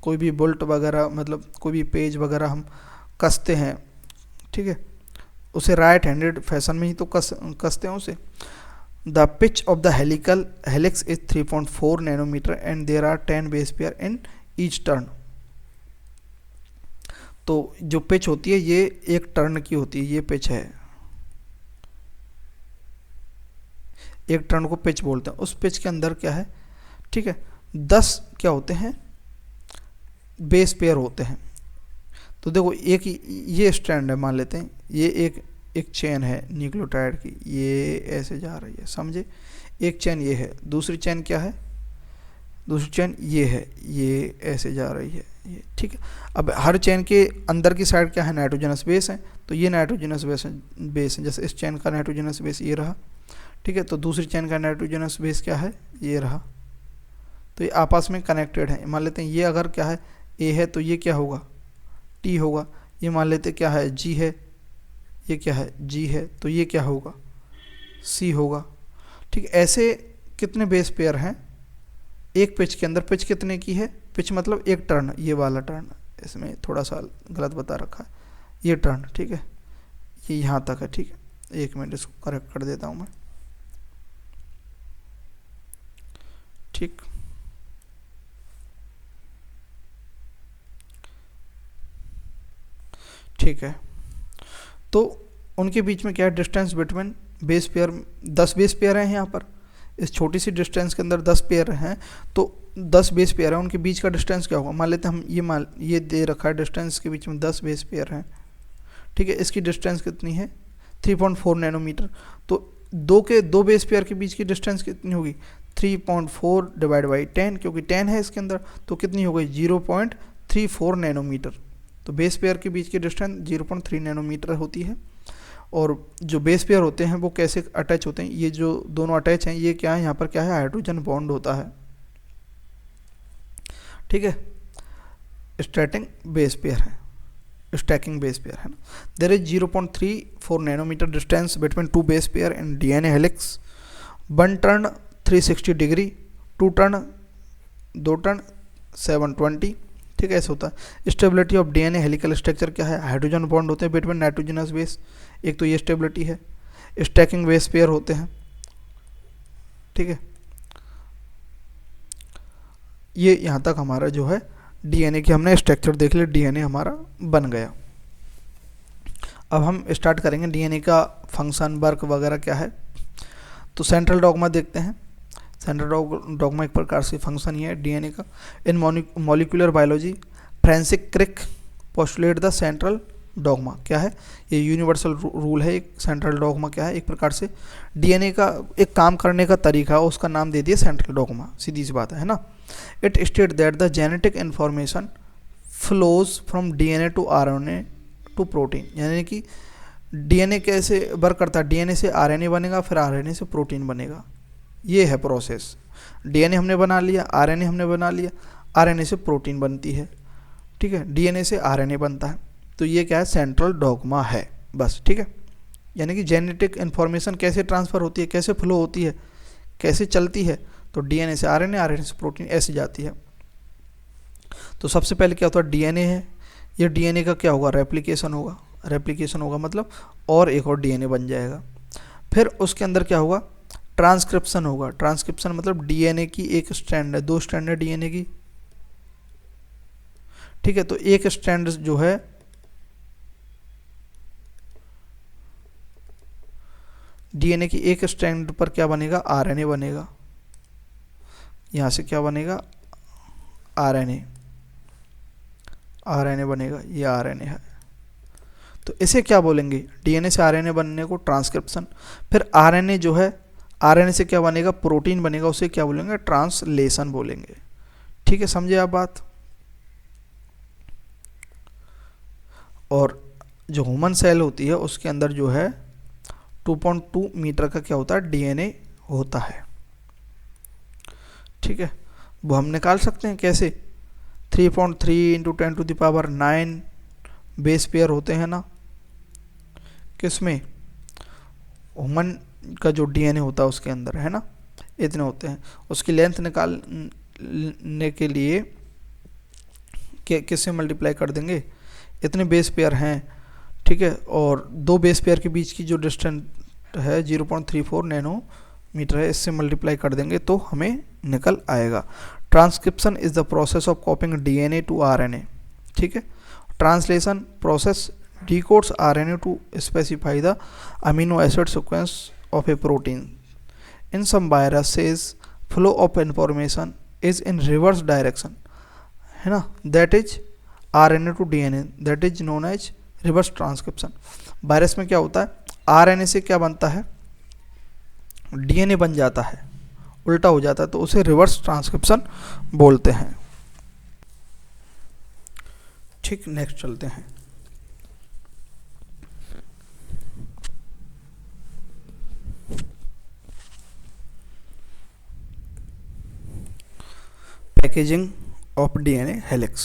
Speaker 1: कोई भी बोल्ट वगैरह, मतलब कोई भी पेज वगैरह हम कसते हैं। ठीक है, उसे राइट हैंडेड फैशन में ही तो कसते हैं उसे। The pitch of the helix is 3.4 nanometre and there are 10 base pair in each turn. तो जो पिच होती है ये एक टर्न की होती है, ये पिच है, एक टर्न को पिच बोलते हैं। उस पिच के अंदर क्या है, ठीक है, 10 क्या होते हैं, बेस पेयर होते हैं। तो देखो एक ये स्ट्रैंड है, मान लेते हैं ये एक चेन है न्यूक्लियोटाइड की, ये ऐसे जा रही है, समझे, एक चेन ये है, दूसरी चेन क्या है, दूसरी चेन ये है, ये ऐसे जा रही है ये। ठीक है, अब हर चेन के अंदर की साइड क्या है, नाइट्रोजनस बेस है, तो ये नाइट्रोजनस बेस है, जैसे इस चेन का नाइट्रोजनस बेस ये रहा। ठीक है, तो दूसरी चेन का नाइट्रोजनस बेस क्या है, ये रहा, तो ये आपस में कनेक्टेड है। मान लेते हैं ये अगर क्या है, ए है, तो ये क्या होगा, टी होगा। ये मान लेते क्या है, जी है, ये क्या है, जी है, तो ये क्या होगा, सी होगा। ठीक, ऐसे कितने बेस पेयर हैं एक पिच के अंदर, पिच कितने की है, पिच मतलब एक टर्न, ये वाला टर्न, इसमें थोड़ा सा गलत बता रखा है, ये टर्न। ठीक है, ये यहाँ तक है। ठीक है, एक मिनट इसको करेक्ट कर देता हूँ मैं। ठीक, ठीक है, तो उनके बीच में क्या है, distance between base pair, 10 base pair हैं यहाँ पर, इस छोटी सी डिस्टेंस के अंदर 10 पेयर हैं, तो 10 बेस पेयर हैं, उनके बीच का डिस्टेंस क्या होगा, मान लेते हैं हम ये दे रखा है डिस्टेंस के बीच में 10 बेस पेयर हैं। ठीक है, इसकी डिस्टेंस कितनी है, 3.4 नैनोमीटर। तो दो बेस पेयर के बीच की डिस्टेंस कितनी होगी, 3.4 डिवाइड बाई 10, क्योंकि 10 है इसके अंदर, तो कितनी हो गई, 0.34 नैनोमीटर। तो बेस पेयर के बीच की डिस्टेंस 0.3 नैनोमीटर होती है। और जो बेस पेयर होते हैं वो कैसे अटैच होते हैं, ये जो दोनों अटैच हैं, ये क्या है, यहाँ पर क्या है, हाइड्रोजन बॉन्ड होता है। ठीक है, स्टैटिंग बेस पेयर है, स्टैकिंग बेस पेयर है ना। There is 0.34 nanometre distance between 2 base pair in DNA helix, 1 turn 360 degree, 2 turn 2 turn 720। ठीक है, ऐसा होता है। Stability of DNA helical structure क्या है, हाइड्रोजन बॉन्ड होते हैं बिटवीन नाइट्रोजनस बेस, एक तो ये स्टेबिलिटी है। स्टैकिंग बेस पेयर होते हैं। ठीक है, ये यहाँ तक हमारा जो है डीएनए की हमने स्ट्रक्चर देख लिया, डीएनए हमारा बन गया। अब हम स्टार्ट करेंगे डीएनए का फंक्शन, वर्क वगैरह क्या है। तो सेंट्रल डॉगमा देखते हैं। सेंट्रल डॉगमा एक प्रकार से फंक्शन ही है डीएनए का। In molecular biology Francis Crick postulate the central dogma, क्या है, ये यूनिवर्सल रूल है। एक सेंट्रल डॉगमा क्या है, एक प्रकार से डीएनए का एक काम करने का तरीका, उसका नाम दे दिया सेंट्रल डॉगमा, सीधी सी बात है ना। It state that the genetic information flows from DNA to RNA to protein, यानी कि डीएनए कैसे वर्क करता है, डीएनए से आरएनए बनेगा, फिर आरएनए से प्रोटीन बनेगा, ये है प्रोसेस। डीएनए हमने बना लिया, आरएनए हमने बना लिया, आरएनए से प्रोटीन बनती है। ठीक है, डीएनए से आरएनए बनता है, तो ये क्या है, सेंट्रल डॉगमा है बस। ठीक है, यानी कि जेनेटिक इन्फॉर्मेशन कैसे ट्रांसफ़र होती है, कैसे फ्लो होती है, कैसे चलती है, तो डीएनए से आरएनए, आरएनए से प्रोटीन, ऐसे जाती है। तो सबसे पहले क्या होता है, डीएनए है, ये डीएनए का क्या होगा, रेप्लिकेशन होगा। रेप्लिकेशन होगा मतलब और एक और डीएनए बन जाएगा। फिर उसके अंदर क्या होगा, ट्रांसक्रिप्शन होगा। ट्रांसक्रिप्शन मतलब डीएनए की एक स्ट्रैंड है, 2 स्ट्रैंड है डीएनए की, ठीक है। तो एक स्ट्रैंड जो है डीएनए की एक स्ट्रैंड पर क्या बनेगा, आरएनए बनेगा। यहां से क्या बनेगा, आरएनए, आरएनए बनेगा, ये आरएनए है। तो इसे क्या बोलेंगे, डीएनए से आरएनए बनने को ट्रांसक्रिप्शन। फिर आरएनए जो है, आरएनए से क्या बनेगा, प्रोटीन बनेगा, उसे क्या बोलेंगे, ट्रांसलेशन बोलेंगे। ठीक है, समझे आप बात। और जो ह्यूमन सेल होती है उसके अंदर जो है 2.2 मीटर का क्या होता है, डीएनए होता है। ठीक है, वो हम निकाल सकते हैं कैसे, 3.3 इंटू 10⁹ बेस पेयर होते हैं ना, किसमें, ह्यूमन का जो डीएनए होता है उसके अंदर, है ना, इतने होते हैं। उसकी लेंथ निकालने के लिए किससे मल्टीप्लाई कर देंगे, इतने बेस पेयर हैं, ठीक है। और 2 बेस पेयर के बीच की जो डिस्टेंस है 0.34 नैनोमीटर है, इससे मल्टीप्लाई कर देंगे तो हमें निकल आएगा। Transcription is the process of copying DNA to RNA, ठीक है। Translation process decodes RNA to specify the amino acid sequence of a protein. In some viruses, flow of information is in reverse direction, है ना, that is RNA to DNA, that is known as reverse transcription. Virus में क्या होता है, RNA से क्या बनता है, DNA बन जाता है, उल्टा हो जाता है, तो उसे रिवर्स ट्रांसक्रिप्शन बोलते हैं। ठीक, नेक्स्ट चलते हैं। Packaging of DNA helix.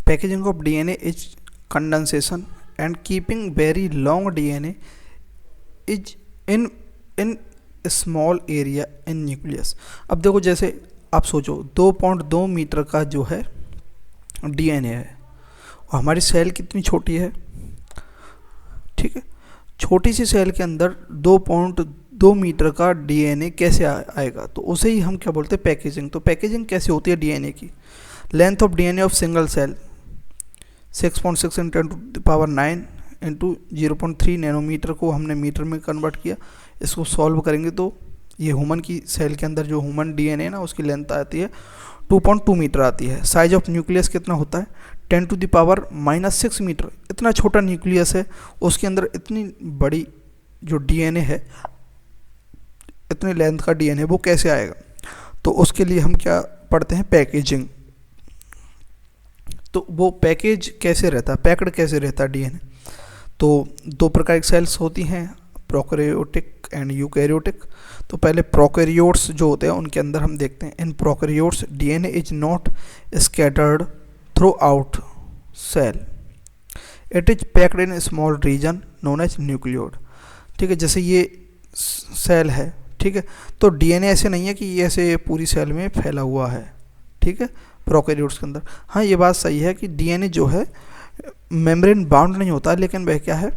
Speaker 1: Packaging of DNA is condensation and keeping very long DNA is in small area in nucleus. अब देखो, जैसे आप सोचो 2.2 मीटर का जो है डीएनए है और हमारी सेल कितनी छोटी है, ठीक है। छोटी सी सेल के अंदर 2.2 मीटर का डीएनए कैसे आएगा, तो उसे ही हम क्या बोलते हैं, पैकेजिंग। तो पैकेजिंग कैसे होती है डीएनए की, length of DNA of single cell 6.6 × 10⁹ into 0.3 nanometre को हमने मीटर में कन्वर्ट किया। इसको सॉल्व करेंगे तो ये ह्यूमन की सेल के अंदर जो ह्यूमन डीएनए ना, उसकी लेंथ आती है 2.2 मीटर आती है। साइज ऑफ न्यूक्लियस कितना होता है, 10⁻⁻6 मीटर। इतना छोटा न्यूक्लियस है, उसके अंदर इतनी बड़ी जो डीएनए है, इतने लेंथ का डीएनए, वो कैसे आएगा। तो उसके लिए हम क्या पढ़ते हैं, पैकेजिंग। तो वो पैकेज कैसे रहता है, पैक्ड कैसे रहता है डीएनए। तो 2 प्रकार की सेल्स होती हैं, प्रोकैरियोटिक एंड यूकैरियोटिक। तो पहले प्रोकैरियोट्स जो होते हैं उनके अंदर हम देखते हैं, in prokaryotes DNA is not scattered throughout cell, it is packed in small region known as nucleoid. ठीक है, जैसे ये सेल है, ठीक है, तो डीएनए ऐसे नहीं है कि ये ऐसे पूरी सेल में फैला हुआ है, ठीक है, प्रोकैरियोट्स के अंदर। हाँ, ये बात सही है कि डीएनए जो है मेम्ब्रेन बाउंड नहीं होता, लेकिन वह क्या है,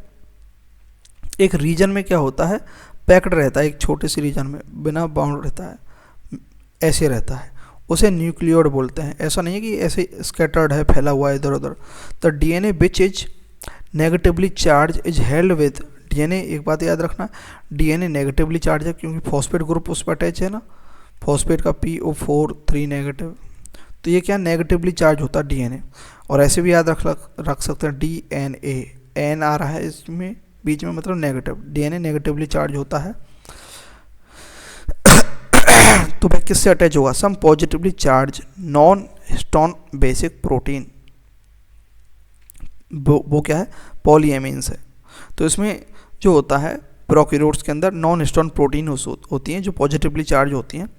Speaker 1: एक रीजन में क्या होता है, पैक्ड रहता है, एक छोटे से रीजन में बिना बाउंड रहता है, ऐसे रहता है, उसे न्यूक्लियोड बोलते हैं। ऐसा नहीं है कि ऐसे स्कैटर्ड है, फैला हुआ है इधर उधर। तो DNA which is negatively charge is held with, DNA, एक बात याद रखना, डीएनए नेगेटिवली चार्ज है क्योंकि फॉस्फेट ग्रुप उस पर अटैच है ना, फॉस्फेट का PO4 3 नेगेटिव, तो ये क्या नेगेटिवली चार्ज होता है डीएनए। और ऐसे भी याद रख सकते हैं DNA, एन आ रहा है इसमें बीच में, मतलब नेगेटिव, डीएनए नेगेटिवली चार्ज होता है। तो भाई किससे अटैच होगा, some positively charge non histone basic protein, वो क्या है, पॉलीएमीन्स है। तो इसमें जो होता है प्रोकैरियोट्स के अंदर नॉन हिस्टोन प्रोटीन होती हैं जो पॉजिटिवली चार्ज होती हैं,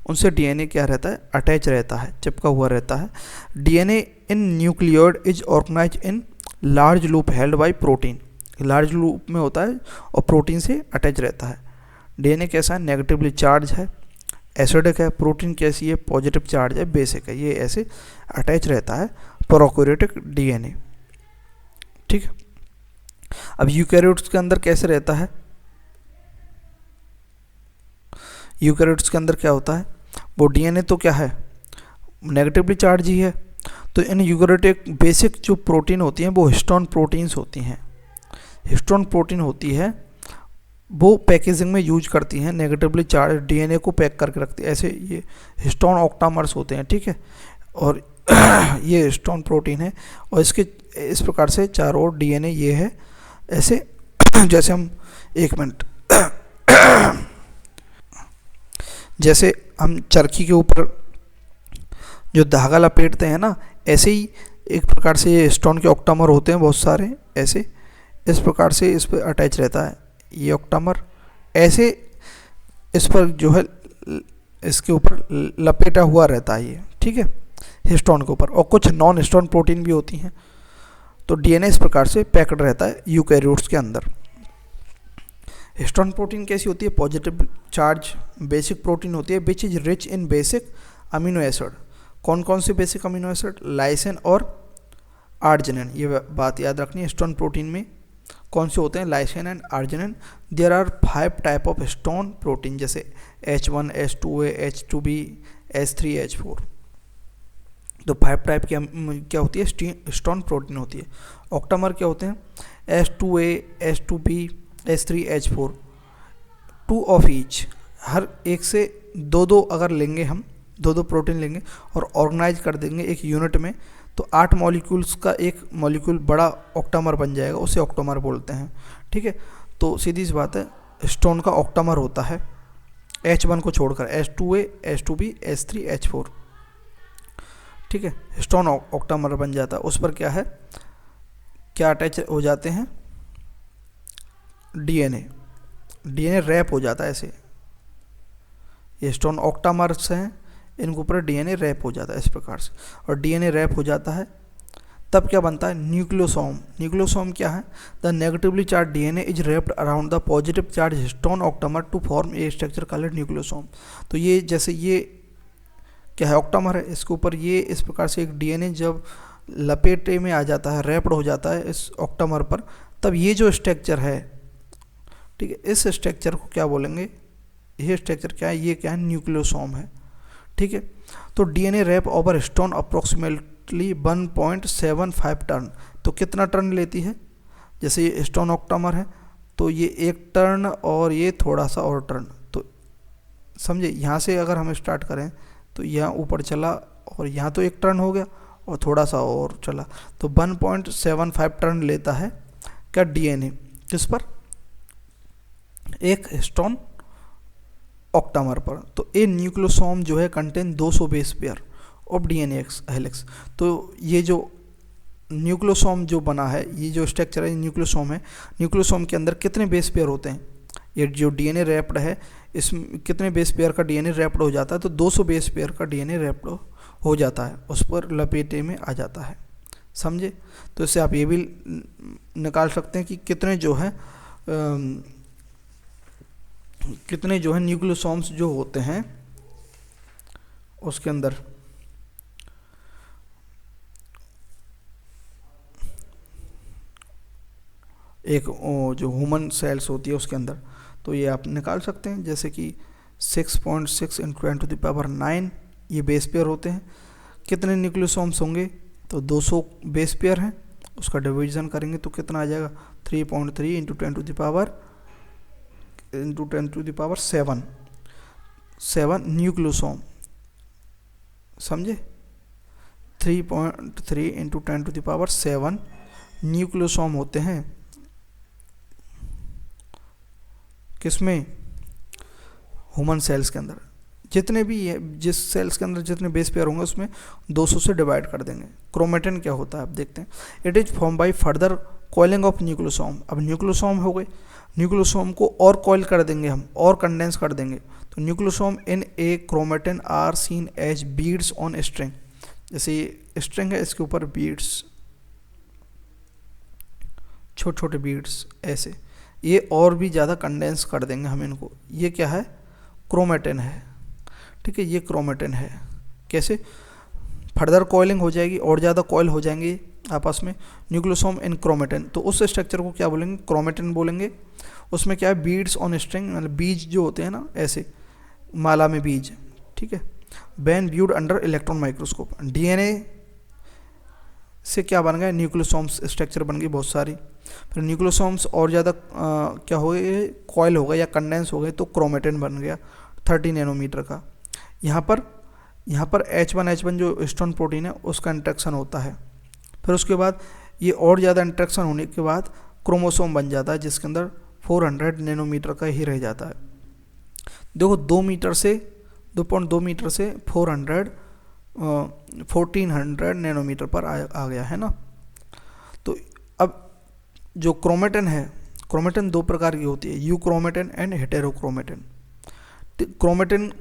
Speaker 1: उनसे डीएनए क्या रहता है, अटैच रहता है, चिपका हुआ रहता है। DNA in nucleoid is organize in large loop held by protein, large loop में होता है और प्रोटीन से अटैच रहता है। डीएनए कैसा है, नेगेटिवली चार्ज है, एसिडिक है। प्रोटीन कैसी है, पॉजिटिव चार्ज है, बेसिक है। ये ऐसे अटैच रहता है प्रोकैरियोटिक डीएनए, ठीक है। अब यूकैरियोट्स के अंदर कैसे रहता है, यूकैरियोट्स के अंदर क्या होता है, वो डीएनए तो क्या है, नेगेटिवली चार्ज ही है। तो इन यूकैरियोटिक बेसिक जो प्रोटीन होती हैं वो हिस्टोन प्रोटीन्स होती हैं। हिस्टोन प्रोटीन होती है वो पैकेजिंग में यूज करती हैं, नेगेटिवली चार्ज डीएनए को पैक करके रखती है। ऐसे ये हिस्टोन ऑक्टामर्स होते हैं, ठीक है। और ये हिस्टोन प्रोटीन है और इसके इस प्रकार से चारों ओर डीएनए ये है ऐसे जैसे हम, एक मिनट, जैसे हम चरखी के ऊपर जो धागा लपेटते हैं ना, ऐसे ही एक प्रकार से ये हिस्टोन के ऑक्टामर होते हैं बहुत सारे, ऐसे इस प्रकार से इस पर अटैच रहता है ये ऑक्टामर, ऐसे इस पर जो है इसके ऊपर लपेटा हुआ रहता है ये, ठीक है, हिस्टोन के ऊपर। और कुछ नॉन हिस्टोन प्रोटीन भी होती हैं। तो डीएनए इस प्रकार से पैक्ड रहता है यूकैरियोट्स के अंदर। हिस्टोन प्रोटीन कैसी होती है, पॉजिटिव चार्ज बेसिक प्रोटीन होती है which is rich in basic amino acid. कौन कौन से बेसिक अमीनो एसिड, लाइसिन और आर्जिनिन, ये बात याद रखनी है। हिस्टोन प्रोटीन में कौन से होते हैं, lysine and arginine. There are 5 type of histone protein, जैसे H1, H2A, H2B, H3, H4। तो 5 टाइप की क्या होती है, हिस्टोन प्रोटीन होती है। ऑक्टामर क्या होते हैं, H2A, H2B, H3, H4, 2 of each. हर एक से दो अगर लेंगे हम, दो प्रोटीन लेंगे और ऑर्गेनाइज कर देंगे एक यूनिट में, तो 8 मॉलिक्यूल्स का एक मॉलिक्यूल बड़ा ऑक्टामर बन जाएगा, उसे ऑक्टामर बोलते हैं, ठीक है। तो सीधी सी बात है, हिस्टोन का ऑक्टामर होता है H1 को छोड़कर H2A, H2B, H3, H4, ठीक है। हिस्टोन ऑक्टामर बन जाता है, उस पर क्या है, क्या अटैच हो जाते हैं, डीएनए रैप हो जाता है ऐसे। ये हिस्टोन ऑक्टामर्स हैं, इनके ऊपर डीएनए रैप हो जाता है इस प्रकार से। और डीएनए रैप हो जाता है तब क्या बनता है, न्यूक्लियोसोम। न्यूक्लियोसोम क्या है, the negatively charge DNA is wrapped around the positive charge histone octamer to form a structure called nucleosome. तो ये जैसे ये क्या है, ऑक्टामर है, इसके ऊपर ये इस प्रकार से एक डीएनए जब लपेटे में आ जाता है, रैप्ड हो जाता है इस ऑक्टामर पर, तब ये जो स्ट्रक्चर है, ठीक है, इस स्ट्रक्चर को क्या बोलेंगे, ये स्ट्रक्चर क्या है, ये क्या है, न्यूक्लियोसोम है, ठीक है। तो DNA wrap over histone approximately 1.75 turn. तो कितना टर्न लेती है, जैसे ये हिस्टोन ऑक्टामर है तो ये 1 टर्न और ये थोड़ा सा और टर्न। तो समझे, यहाँ से अगर हम स्टार्ट करें तो यहाँ ऊपर चला और यहाँ तो 1 टर्न हो गया और थोड़ा सा और चला, तो 1.75 टर्न लेता है क्या, डीएनए, किस पर, एक हिस्टोन ऑक्टामर पर। तो ए न्यूक्लियोसोम जो है contain 200 base pair of DNA helix. तो ये जो न्यूक्लियोसोम जो बना है, ये जो स्ट्रक्चर है न्यूक्लियोसोम है, न्यूक्लियोसोम के अंदर कितने बेस पेयर होते हैं, ये जो डीएनए रैप्ड है इसमें कितने बेस पेयर का डीएनए रैप्ड हो जाता है, तो 200 बेस पेयर का डीएनए रैप्ड हो जाता है, उस पर लपेटे में आ जाता है, समझे। तो इससे आप ये भी निकाल सकते हैं कि कितने जो है न्यूक्लियोसोम्स जो होते हैं उसके अंदर, एक जो ह्यूमन सेल्स होती है उसके अंदर, तो ये आप निकाल सकते हैं। जैसे कि 6.6 × 10⁹ ये बेस पेयर होते हैं। कितने न्यूक्लियोसोम्स होंगे, तो 200 बेस पेयर हैं, उसका डिवीजन करेंगे तो कितना आ जाएगा, 3.3 × 10⁻7 न्यूक्लियोसोम, समझे, 3.3 × 10⁻7 न्यूक्लियोसोम होते हैं किसमें, ह्यूमन सेल्स के अंदर। जितने भी जिस सेल्स के अंदर जितने बेस पेयर होंगे उसमें 200 से डिवाइड कर देंगे। क्रोमेटिन क्या होता है आप देखते हैं, it is form by further coiling of nucleosome. अब न्यूक्लियोसोम हो गए, न्यूक्लियोसोम को और कॉइल कर देंगे हम, और कंडेंस कर देंगे, तो nucleosome in a chromatin are seen as beads on string. जैसे ये स्ट्रिंग है, इसके ऊपर बीड्स, छोटे छोटे बीड्स ऐसे, ये और भी ज़्यादा कंडेंस कर देंगे हम इनको। ये क्या है, क्रोमेटिन है, ठीक है, ये क्रोमेटिन है। कैसे, फर्दर कॉइलिंग हो जाएगी और ज़्यादा कॉइल हो जाएंगे आपस में, न्यूक्लियोसोम इन क्रोमेटिन, तो उस स्ट्रक्चर को क्या बोलेंगे, क्रोमेटिन बोलेंगे। उसमें क्या है, बीड्स ऑन स्ट्रिंग, मतलब बीज जो होते हैं ना ऐसे माला में बीज, ठीक है। When viewed under electron microscope, DNA से क्या बन गया, न्यूक्लियोसोम्स स्ट्रक्चर बन गई बहुत सारी। फिर न्यूक्लियोसोम्स और ज़्यादा क्या हो गए, कॉयल हो गए या कंडेंस हो गए, तो क्रोमेटिन बन गया 30 नैनोमीटर का। यहाँ पर H1 जो हिस्टोन प्रोटीन है उसका इंट्रैक्शन होता है। फिर उसके बाद ये और ज़्यादा इंट्रैक्शन होने के बाद क्रोमोसोम बन जाता है, जिसके अंदर 400 नैनोमीटर का ही रह जाता है। देखो 2.2 मीटर से 1400 नैनोमीटर पर आ गया है ना। तो अब जो क्रोमेटिन है, क्रोमेटिन दो प्रकार की होती है, यू क्रोमेटिन एंड हेटेरोक्रोमेटिन। क्रोमेटिन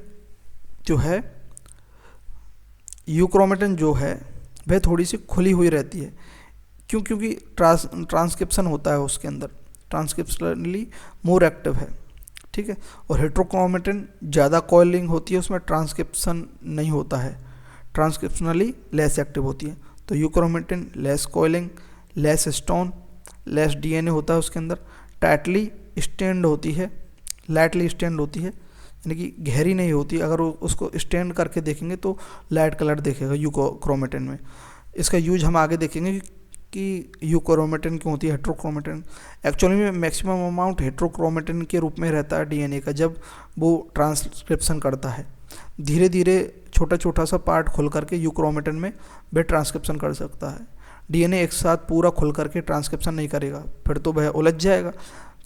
Speaker 1: जो है, यू क्रोमेटिन जो है वह थोड़ी सी खुली हुई रहती है, क्योंकि ट्रांसक्रिप्शन होता है उसके अंदर, ट्रांसक्रिप्शनली मोर एक्टिव है, ठीक है। और हेटेरोक्रोमेटिन ज़्यादा कॉइलिंग होती है, उसमें ट्रांसक्रिप्शन नहीं होता है, ट्रांसक्रिप्शनली लेस एक्टिव होती है। तो euchromatin less coiling, less stone, less DNA होता है उसके अंदर, टाइटली स्टैंड होती है, लाइटली स्टैंड होती है, यानी कि गहरी नहीं होती। अगर उसको स्टैंड करके देखेंगे तो लाइट कलर देखेगा यूक्रोमेटिन में। इसका यूज हम आगे देखेंगे कि यूक्रोमेटिन क्यों होती है हेटेरोक्रोमेटिन। एक्चुअली में मैक्सिमम अमाउंट हेटेरोक्रोमेटिन के रूप में रहता है डीएनए का, जब वो ट्रांसक्रिप्शन करता है। धीरे धीरे छोटा छोटा सा पार्ट खुल करके यूक्रोमेटिन में वह ट्रांसक्रिप्शन कर सकता है। डीएनए एक साथ पूरा खुल करके ट्रांसक्रिप्शन नहीं करेगा, फिर तो वह उलझ जाएगा,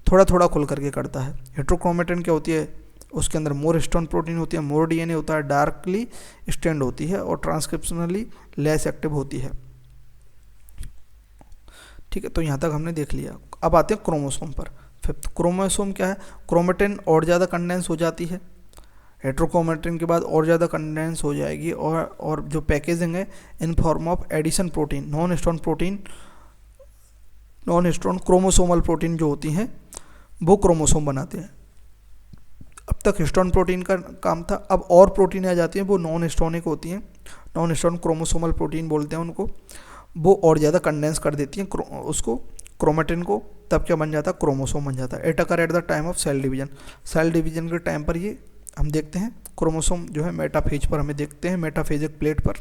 Speaker 1: थोड़ा थोड़ा खुल करके करता है। हेटेरोक्रोमेटिन क्या होती है, उसके अंदर मोर हिस्टोन प्रोटीन होती है, मोर डीएनए होता है, डार्कली स्टैंड होती है और ट्रांसक्रिप्शनली लेस एक्टिव होती है, ठीक है। तो यहाँ तक हमने देख लिया। अब आते हैं क्रोमोसोम पर। फिफ्थ क्रोमोसोम क्या है, क्रोमेटिन और ज़्यादा कंडेंस हो जाती है, हेटेरोक्रोमेटिन के बाद और ज़्यादा कंडेंस हो जाएगी, और जो पैकेजिंग है in form of addition protein, non histone chromosomal protein जो होती हैं वो क्रोमोसोम बनाते हैं। अब तक हिस्टोन प्रोटीन का काम था, अब और प्रोटीन आ जाती हैं, वो नॉन हिस्टोनिक होती हैं, नॉन हिस्टोन क्रोमोसोमल प्रोटीन बोलते हैं उनको। वो और ज़्यादा कंडेंस कर देती हैं उसको, क्रोमेटिन को, तब क्या बन जाता है, क्रोमोसोम बन जाता है। It occur at the time of cell division, cell division के टाइम पर ये हम देखते हैं क्रोमोसोम जो है मेटाफेज पर हमें देखते हैं, मेटाफेजिक प्लेट पर।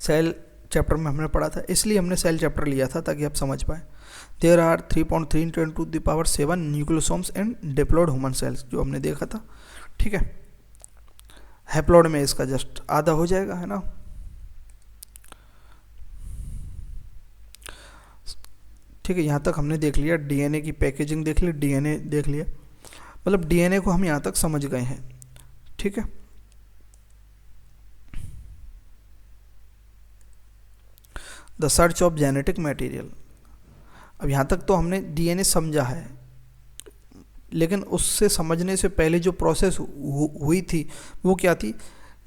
Speaker 1: सेल चैप्टर में हमने पढ़ा था, इसलिए हमने सेल चैप्टर लिया था ताकि आप समझ पाएँ। There are 3.3 × 10⁷ nucleosomes in diploid human cells, जो हमने देखा था, ठीक है। हैप्लॉयड में इसका जस्ट आधा हो जाएगा, है ना। ठीक है, यहाँ तक हमने देख लिया, डीएनए की पैकेजिंग देख ली, डीएनए देख लिया, मतलब डीएनए को हम यहाँ तक समझ गए हैं, ठीक है। The search of genetic material, अब यहाँ तक तो हमने डीएनए समझा है, लेकिन उससे समझने से पहले जो प्रोसेस हुई थी वो क्या थी,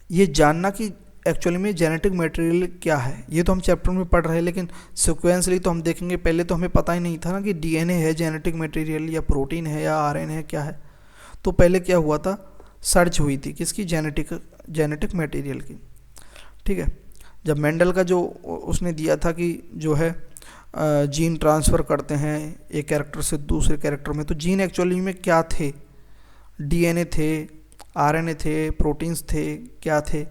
Speaker 1: ये जानना कि एक्चुअली में जेनेटिक मटेरियल क्या है। ये तो हम चैप्टर में पढ़ रहे हैं, लेकिन सिक्वेंसली तो हम देखेंगे, पहले तो हमें पता ही नहीं था ना कि डीएनए है जेनेटिक मटेरियल, या प्रोटीन है, या आरएनए है, क्या है। तो पहले क्या हुआ था, सर्च हुई थी किसकी, जेनेटिक मटेरियल की, ठीक है। जब मेंडल का जो उसने दिया था कि जो है जीन ट्रांसफ़र करते हैं एक कैरेक्टर से दूसरे कैरेक्टर में, तो जीन एक्चुअली में क्या थे, डीएनए थे, आरएनए थे, प्रोटीन्स थे, क्या थे,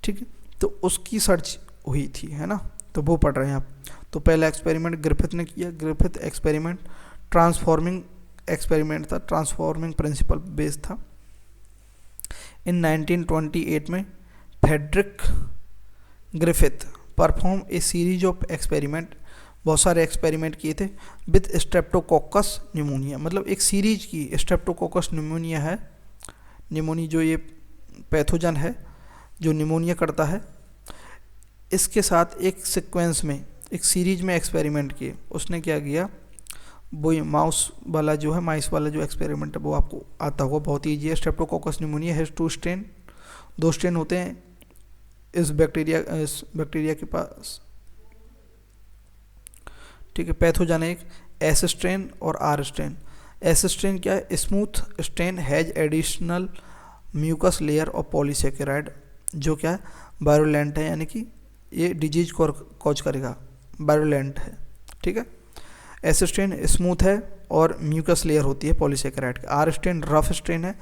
Speaker 1: ठीक है। तो उसकी सर्च हुई थी, है ना, तो वो पढ़ रहे हैं आप। तो पहला एक्सपेरिमेंट ग्रिफिथ ने किया, ग्रिफिथ एक्सपेरिमेंट ट्रांसफॉर्मिंग एक्सपेरिमेंट था, ट्रांसफॉर्मिंग प्रिंसिपल बेस्ड था। इन 1928 में Frederick Griffith perform a series of experiment, बहुत सारे एक्सपेरिमेंट किए थे विथ स्ट्रेप्टोकोकस न्यूमोनिया, मतलब एक सीरीज की। स्ट्रेप्टोकोकस न्यूमोनिया है, न्यूमोनिया जो ये पैथोजन है जो निमोनिया करता है, इसके साथ एक सीक्वेंस में एक सीरीज में एक्सपेरिमेंट किए। उसने क्या किया, वो माउस वाला जो है, माइस वाला जो एक्सपेरिमेंट है वो आपको आता होगा, बहुत ईजी है। Streptococcus pneumonia has 2 strain, 2 strain होते हैं इस बैक्टीरिया के पास, ठीक है। पैथोजन एक एस स्ट्रेन और आर स्ट्रेन। एस स्ट्रेन क्या है, smooth strain has additional mucus layer और पॉलीसेकेराइड, जो क्या है वायरुलेंट है, यानी कि ये डिजीज कॉज करेगा, वायरुलेंट है, ठीक है। एस स्ट्रेन स्मूथ है और म्यूकस लेयर होती है पॉलीसेकेराइड की। आर स्ट्रेन रफ स्ट्रेन है,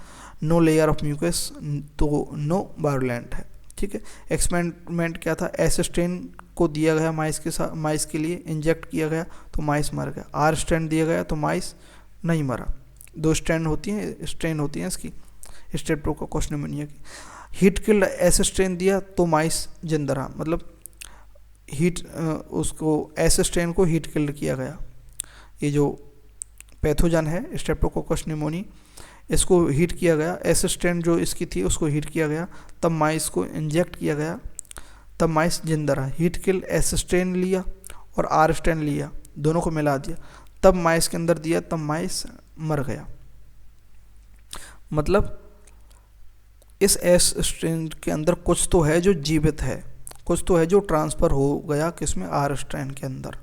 Speaker 1: नो लेयर ऑफ म्यूकस, तो नो वायरुलेंट है, ठीक है। एक्सपेरिमेंट क्या था, एस स्ट्रेन को दिया गया माइस के साथ, माइस के लिए इंजेक्ट किया गया तो माइस मर गया। आर स्ट्रेन दिया गया तो माइस नहीं मरा। 2 स्ट्रेन होती हैं इसकी स्ट्रेप्टोकोकस निमोनिया की। हीट किल्ड एस स्ट्रेन दिया तो माइस जिंदा रहा, मतलब हीट उसको एस स्ट्रेन को हीट किल्ड किया गया। ये जो पैथोजन है स्ट्रेप्टोकोकस निमोनी, इसको हीट किया गया, एस स्ट्रेन जो इसकी थी उसको हीट किया गया, तब माइस को इंजेक्ट किया गया, तब माइस जिंदा रहा। हीट किल एस स्ट्रेन लिया और आर स्ट्रेन लिया, दोनों को मिला दिया, तब माइस के अंदर दिया, तब माइस मर गया। मतलब इस एस स्ट्रेन के अंदर कुछ तो है जो जीवित है, कुछ तो है जो ट्रांसफ़र हो गया किसमें, आर स्ट्रेन के अंदर।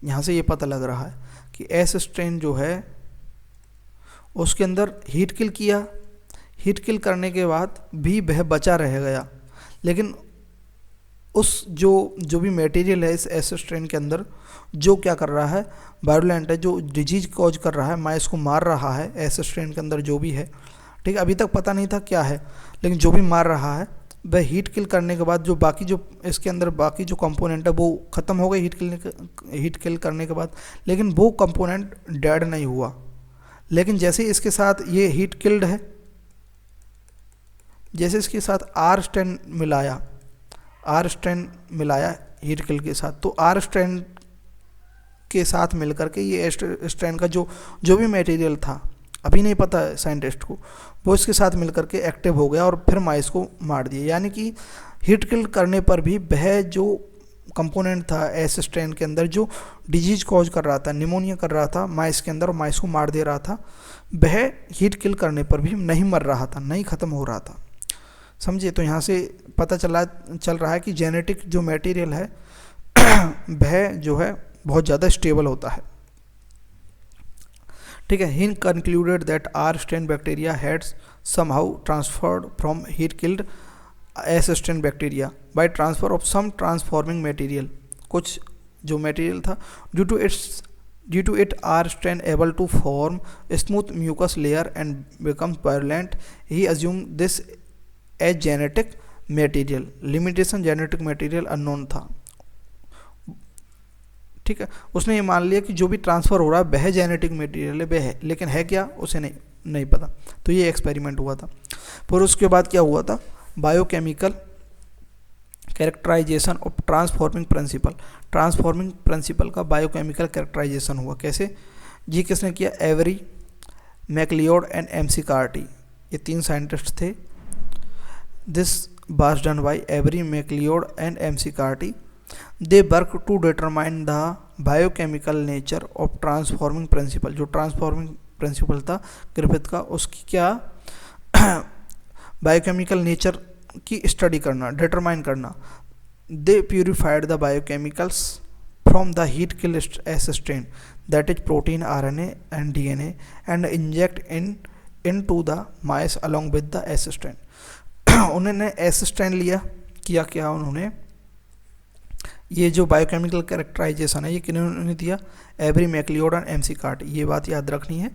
Speaker 1: यहाँ से ये पता लग रहा है कि एस स्ट्रेन जो है उसके अंदर हीट किल किया, हीट किल करने के बाद भी वह बचा रह गया, लेकिन उस जो भी मटेरियल है इस एस स्ट्रेन के अंदर जो क्या कर रहा है, वायरुलेंट है, जो डिजीज कॉज कर रहा है, माइस को मार रहा है, एस स्ट्रेन के अंदर जो भी है, ठीक है। अभी तक पता नहीं था क्या है, लेकिन जो भी मार रहा है वह हीट किल करने के बाद जो बाकी जो इसके अंदर बाकी जो कंपोनेंट है वो ख़त्म हो गए हीट किल करने के बाद, लेकिन वो कंपोनेंट डेड नहीं हुआ। लेकिन जैसे इसके साथ ये हीट किल्ड है, जैसे इसके साथ आर स्ट्रेन मिलाया हीट किल के साथ, तो आर स्ट्रेन के साथ मिलकर के ये स्ट्रेन का जो भी मटेरियल था, अभी नहीं पता है साइंटिस्ट को, वो इसके साथ मिलकर के एक्टिव हो गया और फिर माइस को मार दिया। यानी कि हीट किल करने पर भी वह जो कंपोनेंट था एस स्ट्रेन के अंदर जो डिजीज कॉज कर रहा था, निमोनिया कर रहा था माइस के अंदर और माइस को मार दे रहा था, वह हीट किल करने पर भी नहीं मर रहा था, नहीं ख़त्म हो रहा था। समझिए, तो यहाँ से पता चल रहा है कि जेनेटिक जो मटेरियल है वह जो है बहुत ज़्यादा स्टेबल होता है, ठीक है। He concluded that R strain bacteria hads somehow transferred from heat killed S strain bacteria by transfer of some transforming material, कुछ जो मटेरियल था due to it R strain able to form smooth mucus layer and becomes virulent. He assume this as genetic material, limitation genetic material unknown था, ठीक है। उसने ये मान लिया कि जो भी ट्रांसफ़र हो रहा है वह जेनेटिक मटेरियल है, वह है, लेकिन है क्या उसे नहीं पता। तो ये एक्सपेरिमेंट हुआ था। फिर उसके बाद क्या हुआ था, biochemical characterization of transforming principle का बायोकेमिकल कैरेक्टराइजेशन हुआ। कैसे जी, किसने किया, Avery, MacLeod and McCarty, ये 3 साइंटिस्ट थे। This was done by Avery, MacLeod and McCarty. They work to determine the biochemical nature of transforming principle. जो ट्रांसफॉर्मिंग प्रिंसिपल था ग्रिफिथ का, उसकी क्या बायोकेमिकल नेचर की स्टडी करना, डिटरमाइन करना। They purified the biochemicals from the heat kill S strain, that is protein, RNA and DNA, and inject into the mice along with the S strain. उन्होंने एस स्ट्रेन लिया, क्या उन्होंने, ये जो बायोकेमिकल कैरेक्टराइजेशन है ये किन्होंने दिया, Avery, MacLeod and McCarty. ये बात याद रखनी है।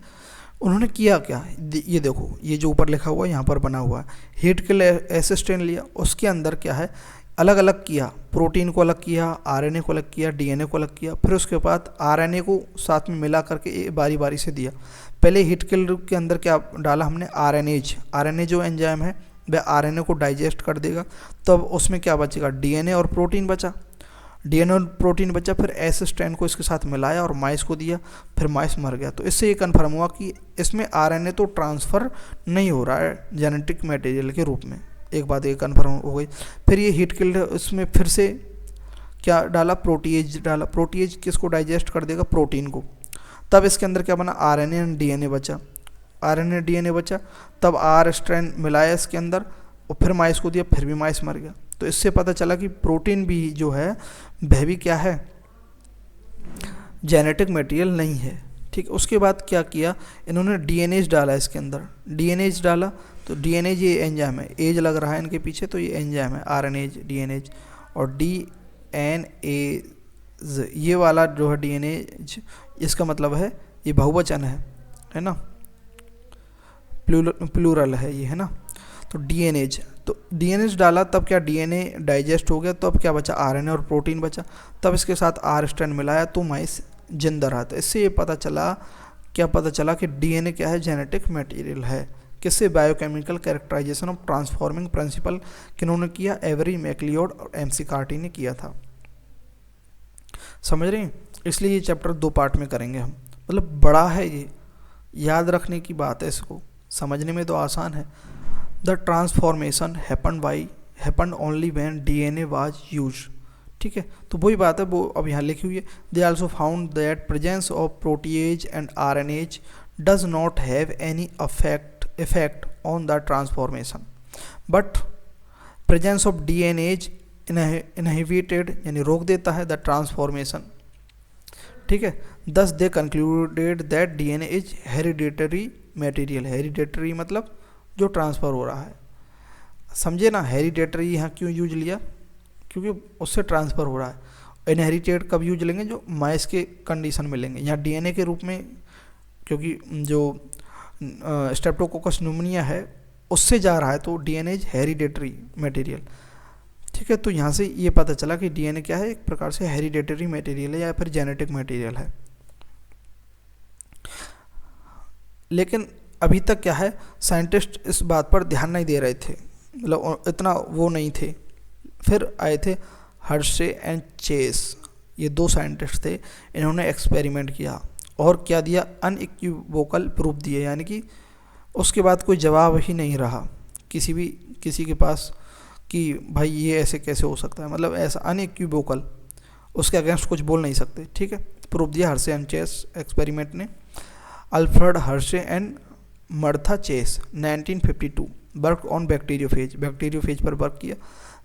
Speaker 1: उन्होंने किया क्या, ये देखो, ये जो ऊपर लिखा हुआ है यहाँ पर बना हुआ है, हीट किल एस स्ट्रेन लिया, उसके अंदर क्या है, अलग अलग किया, प्रोटीन को अलग किया, RNA को अलग किया, DNA को अलग किया, फिर उसके बाद RNA को साथ में मिला करके बारी बारी से दिया। पहले हीट किल के अंदर क्या डाला हमने, RNA जो एंजाइम है वह RNA को डाइजेस्ट कर देगा, तब उसमें क्या बचेगा, DNA और प्रोटीन बचा, फिर एस स्ट्रेन को इसके साथ मिलाया और माइस को दिया, फिर माइस मर गया। तो इससे ये कन्फर्म हुआ कि इसमें RNA तो ट्रांसफ़र नहीं हो रहा है जेनेटिक मटेरियल के रूप में। एक बात ये कन्फर्म हो गई। फिर ये हीट किल्ड, इसमें फिर से क्या डाला, प्रोटीएज डाला। प्रोटीएज किसको डाइजेस्ट कर देगा, प्रोटीन को। तब इसके अंदर क्या बना, RNA एंड DNA बचा, तब R स्ट्रेन मिलाया इसके अंदर और फिर माइस को दिया, फिर भी माइस मर गया। तो इससे पता चला कि प्रोटीन भी जो है वह भी क्या है, जेनेटिक मटेरियल नहीं है, ठीक। उसके बाद क्या किया इन्होंने, DNA डाला इसके अंदर, DNA डाला तो DNA ये एंजाइम है, एज लग रहा है इनके पीछे, तो ये एंजाइम है RNA DNA, और एन एज, ये वाला जो है डीएनए, इसका मतलब है ये बहुवचन है ना, प्लूरल है ये, है ना। तो डीएनएज, तो डीएनएज डाला तब क्या डीएनए डाइजेस्ट हो गया, तो अब क्या बचा, आरएनए और प्रोटीन बचा। तब इसके साथ आर स्ट्रैंड मिलाया तो माइस जिंदा रहा था। इससे ये पता चला, क्या पता चला कि डीएनए क्या है, जेनेटिक मटेरियल है। किससे, biochemical characterization of transforming principle किन्होंने किया, एवरी मैक्लियोड और एमसी कार्टी ने किया था। समझ रहे हैं, इसलिए ये चैप्टर 2 पार्ट में करेंगे हम, मतलब बड़ा है ये, याद रखने की बात है, इसको समझने में तो आसान है। The transformation happen only when DNA was used, ठीक है। तो वही बात है, वो अब यहाँ लिखी हुई है। They also found that presence of protease and RNase does not have any effect on the transformation, but presence of DNAs inhibited यानी रोक देता है the transformation, ठीक है। thus they concluded that DNA is hereditary material, hereditary मतलब जो ट्रांसफ़र हो रहा है, समझे ना। हेरिडेटरी यहाँ क्यों यूज लिया, क्योंकि उससे ट्रांसफ़र हो रहा है। इनहेरिटेड कब यूज लेंगे, जो माइस के कंडीशन में लेंगे। यहाँ डीएनए के रूप में, क्योंकि जो स्ट्रेप्टोकोकस न्यूमोनिया है उससे जा रहा है, तो डीएनए हेरिडेटरी मटेरियल, ठीक है। तो यहाँ से ये पता चला कि डीएनए क्या है, एक प्रकार से हेरिडेटरी मटेरियल है या फिर जेनेटिक मटेरियल है। लेकिन अभी तक क्या है, साइंटिस्ट इस बात पर ध्यान नहीं दे रहे थे, मतलब इतना वो नहीं थे। फिर आए थे हर्शे एंड चेस, ये 2 साइंटिस्ट थे, इन्होंने एक्सपेरिमेंट किया और क्या दिया, अनइक्विवोकल प्रूफ दिए, यानी कि उसके बाद कोई जवाब ही नहीं रहा किसी के पास कि भाई ये ऐसे कैसे हो सकता है, मतलब ऐसा अनइक्विवोकल, उसके अगेंस्ट कुछ बोल नहीं सकते, ठीक है। प्रूफ दिया हर्शे एंड चेस एक्सपेरिमेंट ने। Alfred Hershey and Martha Chase 1952 work on bacteriophage पर वर्क किया।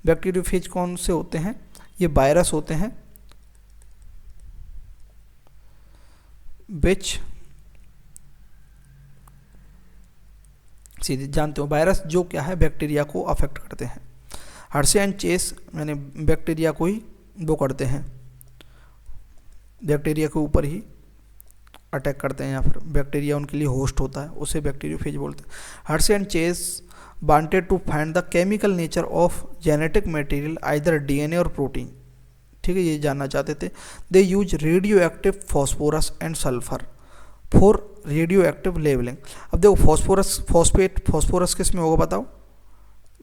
Speaker 1: बैक्टीरियोफेज कौन से होते हैं, ये वायरस होते हैं विच, सीधे जानते हो, वायरस जो क्या है बैक्टीरिया को अफेक्ट करते हैं। हर्शे एंड चेस यानी बैक्टीरिया को ही वो करते हैं, बैक्टीरिया के ऊपर ही अटैक करते हैं, या फिर बैक्टीरिया उनके लिए होस्ट होता है, उसे बैक्टीरियोफेज बोलते हैं। Hershey and Chase wanted to find the chemical nature of genetic material either DNA और प्रोटीन, ठीक है, ये जानना चाहते थे। They use radio active phosphorus and sulphur for radio active labelling. अब देखो फॉस्फोरस किस में होगा बताओ,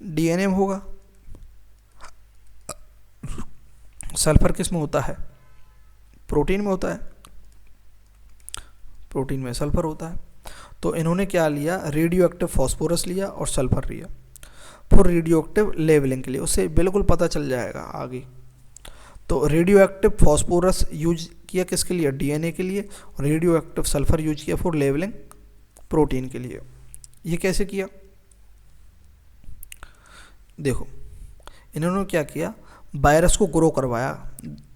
Speaker 1: डीएनए में होगा। सल्फर किस में होता है, प्रोटीन में होता है, प्रोटीन में सल्फर होता है। तो इन्होंने क्या लिया, रेडियो एक्टिव फॉस्फोरस लिया और सल्फर लिया फॉर रेडियो एक्टिव लेवलिंग के लिए, उससे बिल्कुल पता चल जाएगा आगे। तो रेडियो एक्टिव फॉस्फोरस यूज किया किसके लिए, डीएनए के लिए, और रेडियो एक्टिव सल्फर यूज किया फॉर लेवलिंग प्रोटीन के लिए। ये कैसे किया, देखो इन्होंने क्या किया, वायरस को ग्रो करवाया।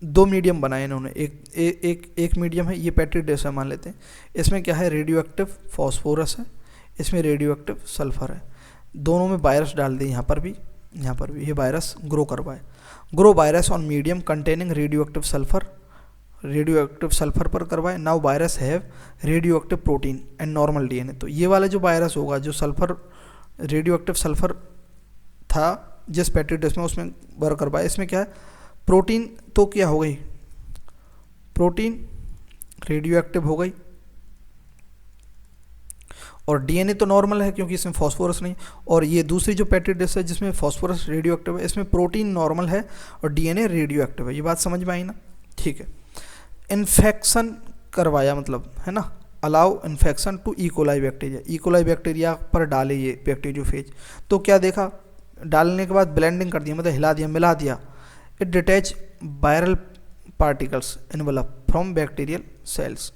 Speaker 1: 2 मीडियम बनाए इन्होंने, एक मीडियम है, ये पेट्री डिश है मान लेते हैं, इसमें क्या है रेडियो एक्टिव फॉस्फोरस है, इसमें रेडियो एक्टिव सल्फर है। दोनों में वायरस डाल दिए, यहाँ पर भी ये वायरस ग्रो करवाए। Grow virus on medium containing radio active sulphur पर करवाए। Now virus have radio active protein and normal DNA. तो ये वाला जो वायरस होगा, जो सल्फर रेडियो एक्टिव सल्फर था जिस पेट्री डिश में, उसमें वर्क करवाए। इसमें क्या है, प्रोटीन तो क्या हो गई, प्रोटीन रेडियो एक्टिव हो गई, और डीएनए तो नॉर्मल है क्योंकि इसमें फॉस्फोरस नहीं। और ये दूसरी जो पेट्री डिश है जिसमें फॉस्फोरस रेडियो एक्टिव है, इसमें प्रोटीन नॉर्मल है और डीएनए रेडियो एक्टिव है। ये बात समझ में आई ना, ठीक है। इन्फेक्शन करवाया, मतलब है ना, allow infection to E coli bacteria, E coli bacteria पर डाले ये बैक्टीरियोफेज। तो क्या देखा, डालने के बाद ब्लेंडिंग कर दिया, मतलब हिला दिया, मिला दिया। It detach viral particles envelope from bacterial cells,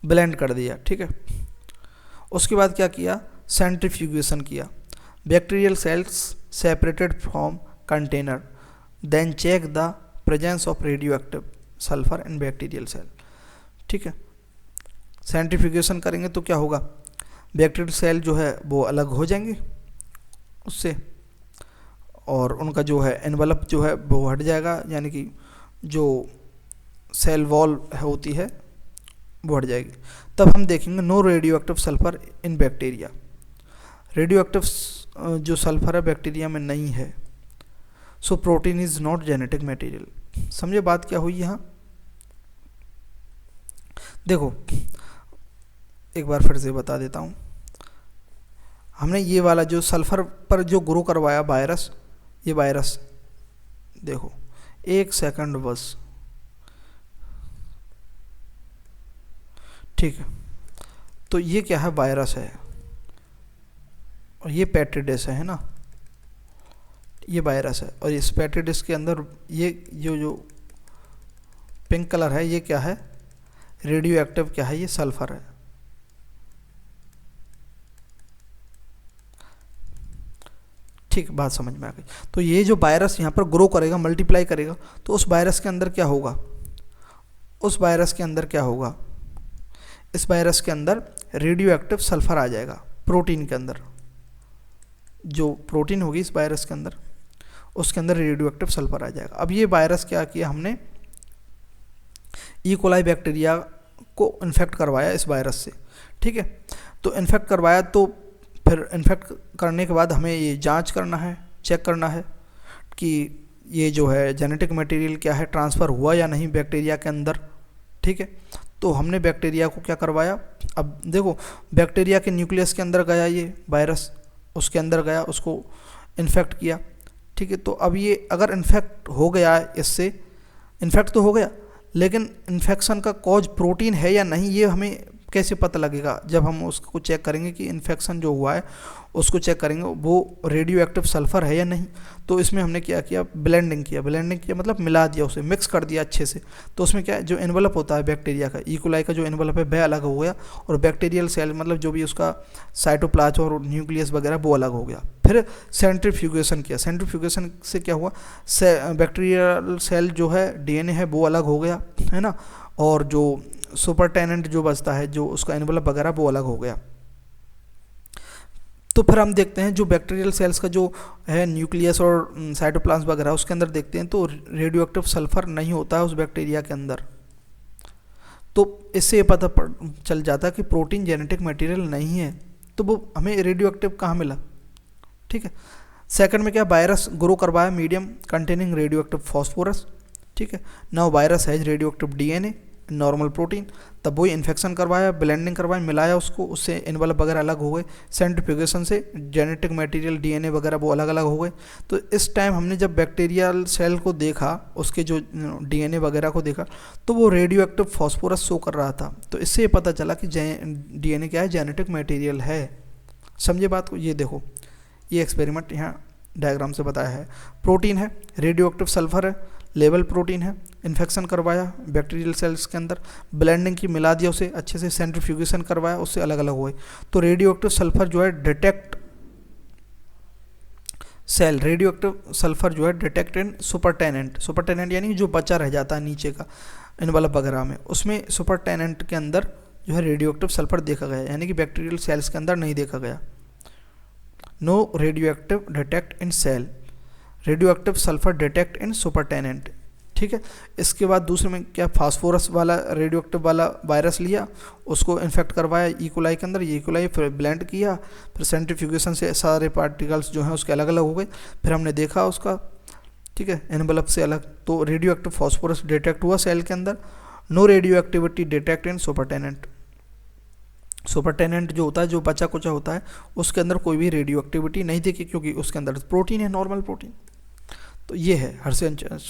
Speaker 1: blend कर दिया, ठीक है। उसके बाद क्या किया, सेंट्रीफ्यूगेशन किया। Bacterial cells separated from container, then check the presence of radio active sulphur in bacterial cell, ठीक है। सेंट्रीफ्यूगेशन करेंगे तो क्या होगा, बैक्टीरियल सेल जो है वो अलग हो जाएंगे उससे, और उनका जो है एनवलप जो है वो हट जाएगा, यानी कि जो सेल वॉल होती है वो हट जाएगी। तब हम देखेंगे no radio active sulphur in bacteria. Radioactive जो सल्फर है बैक्टीरिया में नहीं है। So protein is not genetic material. समझे बात क्या हुई यहाँ? देखो एक बार फिर से बता देता हूँ। हमने ये वाला जो सल्फर पर जो ग्रो करवाया वायरस, ये वायरस देखो, एक सेकंड बस, ठीक है। तो ये क्या है? वायरस है और ये पेट्री है ना, ये वायरस है। और इस पेट्री डिश के अंदर ये जो पिंक कलर है ये क्या है? रेडियो एक्टिव क्या है? ये सल्फर है। ठीक, बात समझ में आ गई। तो ये जो वायरस यहाँ पर ग्रो करेगा, मल्टीप्लाई करेगा, तो उस वायरस के अंदर क्या होगा? उस वायरस के अंदर क्या होगा? इस वायरस के अंदर रेडियो एक्टिव सल्फर आ जाएगा। प्रोटीन के अंदर जो प्रोटीन होगी इस वायरस के अंदर, उसके अंदर रेडियो एक्टिव सल्फर आ जाएगा। अब ये वायरस क्या किया हमने? ई कोलाई बैक्टीरिया को इन्फेक्ट करवाया इस वायरस से, ठीक है। तो इन्फेक्ट करवाया, तो फिर इन्फेक्ट करने के बाद हमें ये जांच करना है, चेक करना है कि ये जो है जेनेटिक मटेरियल क्या है, ट्रांसफ़र हुआ या नहीं बैक्टीरिया के अंदर, ठीक है। तो हमने बैक्टीरिया को क्या करवाया? अब देखो, बैक्टीरिया के न्यूक्लियस के अंदर गया ये वायरस, उसके अंदर गया, उसको इन्फेक्ट किया, ठीक है। तो अब ये अगर इन्फेक्ट हो गया, इससे इन्फेक्ट तो हो गया, लेकिन इन्फेक्शन का कॉज प्रोटीन है या नहीं, ये हमें कैसे पता लगेगा? जब हम उसको चेक करेंगे कि इन्फेक्शन जो हुआ है उसको चेक करेंगे वो रेडियो एक्टिव सल्फर है या नहीं। तो इसमें हमने क्या किया? ब्लेंडिंग किया। ब्लेंडिंग किया मतलब मिला दिया, उसे मिक्स कर दिया अच्छे से। तो उसमें क्या है, जो एनवलप होता है बैक्टीरिया का, ई कोलाई का जो एनवलप है वह अलग हो गया, और बैक्टीरियल सेल मतलब जो भी उसका साइटोप्लाज्म और न्यूक्लियस वगैरह वो अलग हो गया। फिर सेंट्रीफ्यूगेशन किया। सेंट्रीफ्यूगेशन से क्या हुआ? बैक्टीरियल सेल जो है डीएनए है वो अलग हो गया, है ना, और जो सुपरटेनेंट जो बचता है, जो उसका एनवलप वगैरह वो अलग हो गया। तो फिर हम देखते हैं जो बैक्टीरियल सेल्स का जो है न्यूक्लियस और साइटोप्लाज्म वगैरह, उसके अंदर देखते हैं तो रेडियो एक्टिव सल्फर नहीं होता है उस बैक्टीरिया के अंदर। तो इससे ये पता चल जाता है कि प्रोटीन जेनेटिक मटेरियल नहीं है। तो वो हमें रेडियो एक्टिव कहाँ मिला? ठीक है। सेकंड में क्या? वायरस ग्रो करवाया medium containing radio active phosphorus, ठीक है। Now virus has radio active DNA normal protein. तब वही इन्फेक्शन करवाया, ब्लेंडिंग करवाया, मिलाया उसको, उससे एनवलप वगैरह अलग हो गए। सेंट्रीफ्यूगेशन से जेनेटिक मटेरियल डीएनए वगैरह वो अलग अलग हो गए। तो इस टाइम हमने जब बैक्टीरियल सेल को देखा, उसके जो डीएनए वगैरह को देखा, तो वो रेडियो एक्टिव फॉस्फोरस शो कर रहा था। तो इससे ये पता चला कि डीएनए क्या है? जेनेटिक मटेरियल है। समझे बात को? ये देखो, ये एक्सपेरिमेंट यहाँ डायग्राम से बताया है। प्रोटीन है, रेडियो एक्टिव सल्फर है, लेवल प्रोटीन है, इन्फेक्शन करवाया बैक्टीरियल सेल्स के अंदर, ब्लेंडिंग की, मिला दिया उसे अच्छे से, सेंट्रीफ्यूगेशन करवाया, उससे अलग अलग हुए। तो रेडियो एक्टिव सल्फर जो है detect cell, radio active sulphur जो है डिटेक्ट इन सुपरटेनेंट। सुपरटेनेंट यानी जो बचा रह जाता है नीचे का एनवलप वगैरह में, उसमें सुपरटेनेंट के अंदर जो है रेडियो एक्टिव सल्फर देखा गया, यानी कि बैक्टीरियल सेल्स के अंदर नहीं देखा गया। No radio active detect in cell, radio active sulphur detect in supernatant, ठीक है। इसके बाद दूसरे में क्या? फास्फोरस वाला रेडियो एक्टिव वाला वायरस लिया, उसको इन्फेक्ट करवाया ई कोलाई के अंदर, ई कोलाई फिर ब्लेंड किया, फिर सेंट्रीफ्यूगेशन से सारे पार्टिकल्स जो हैं उसके अलग अलग हो गए। फिर हमने देखा उसका, ठीक है, एनवलप से अलग। तो रेडियो एक्टिव फास्फोरस डिटेक्ट हुआ सेल के अंदर। No radio activity detect in सुपरटेनेंट। सुपरटेनेंट जो होता है, जो बचा कुचा होता है, उसके अंदर कोई भी रेडियो एक्टिविटी नहीं देखी, क्योंकि उसके अंदर प्रोटीन है, नॉर्मल प्रोटीन। तो ये है हर्षेचेज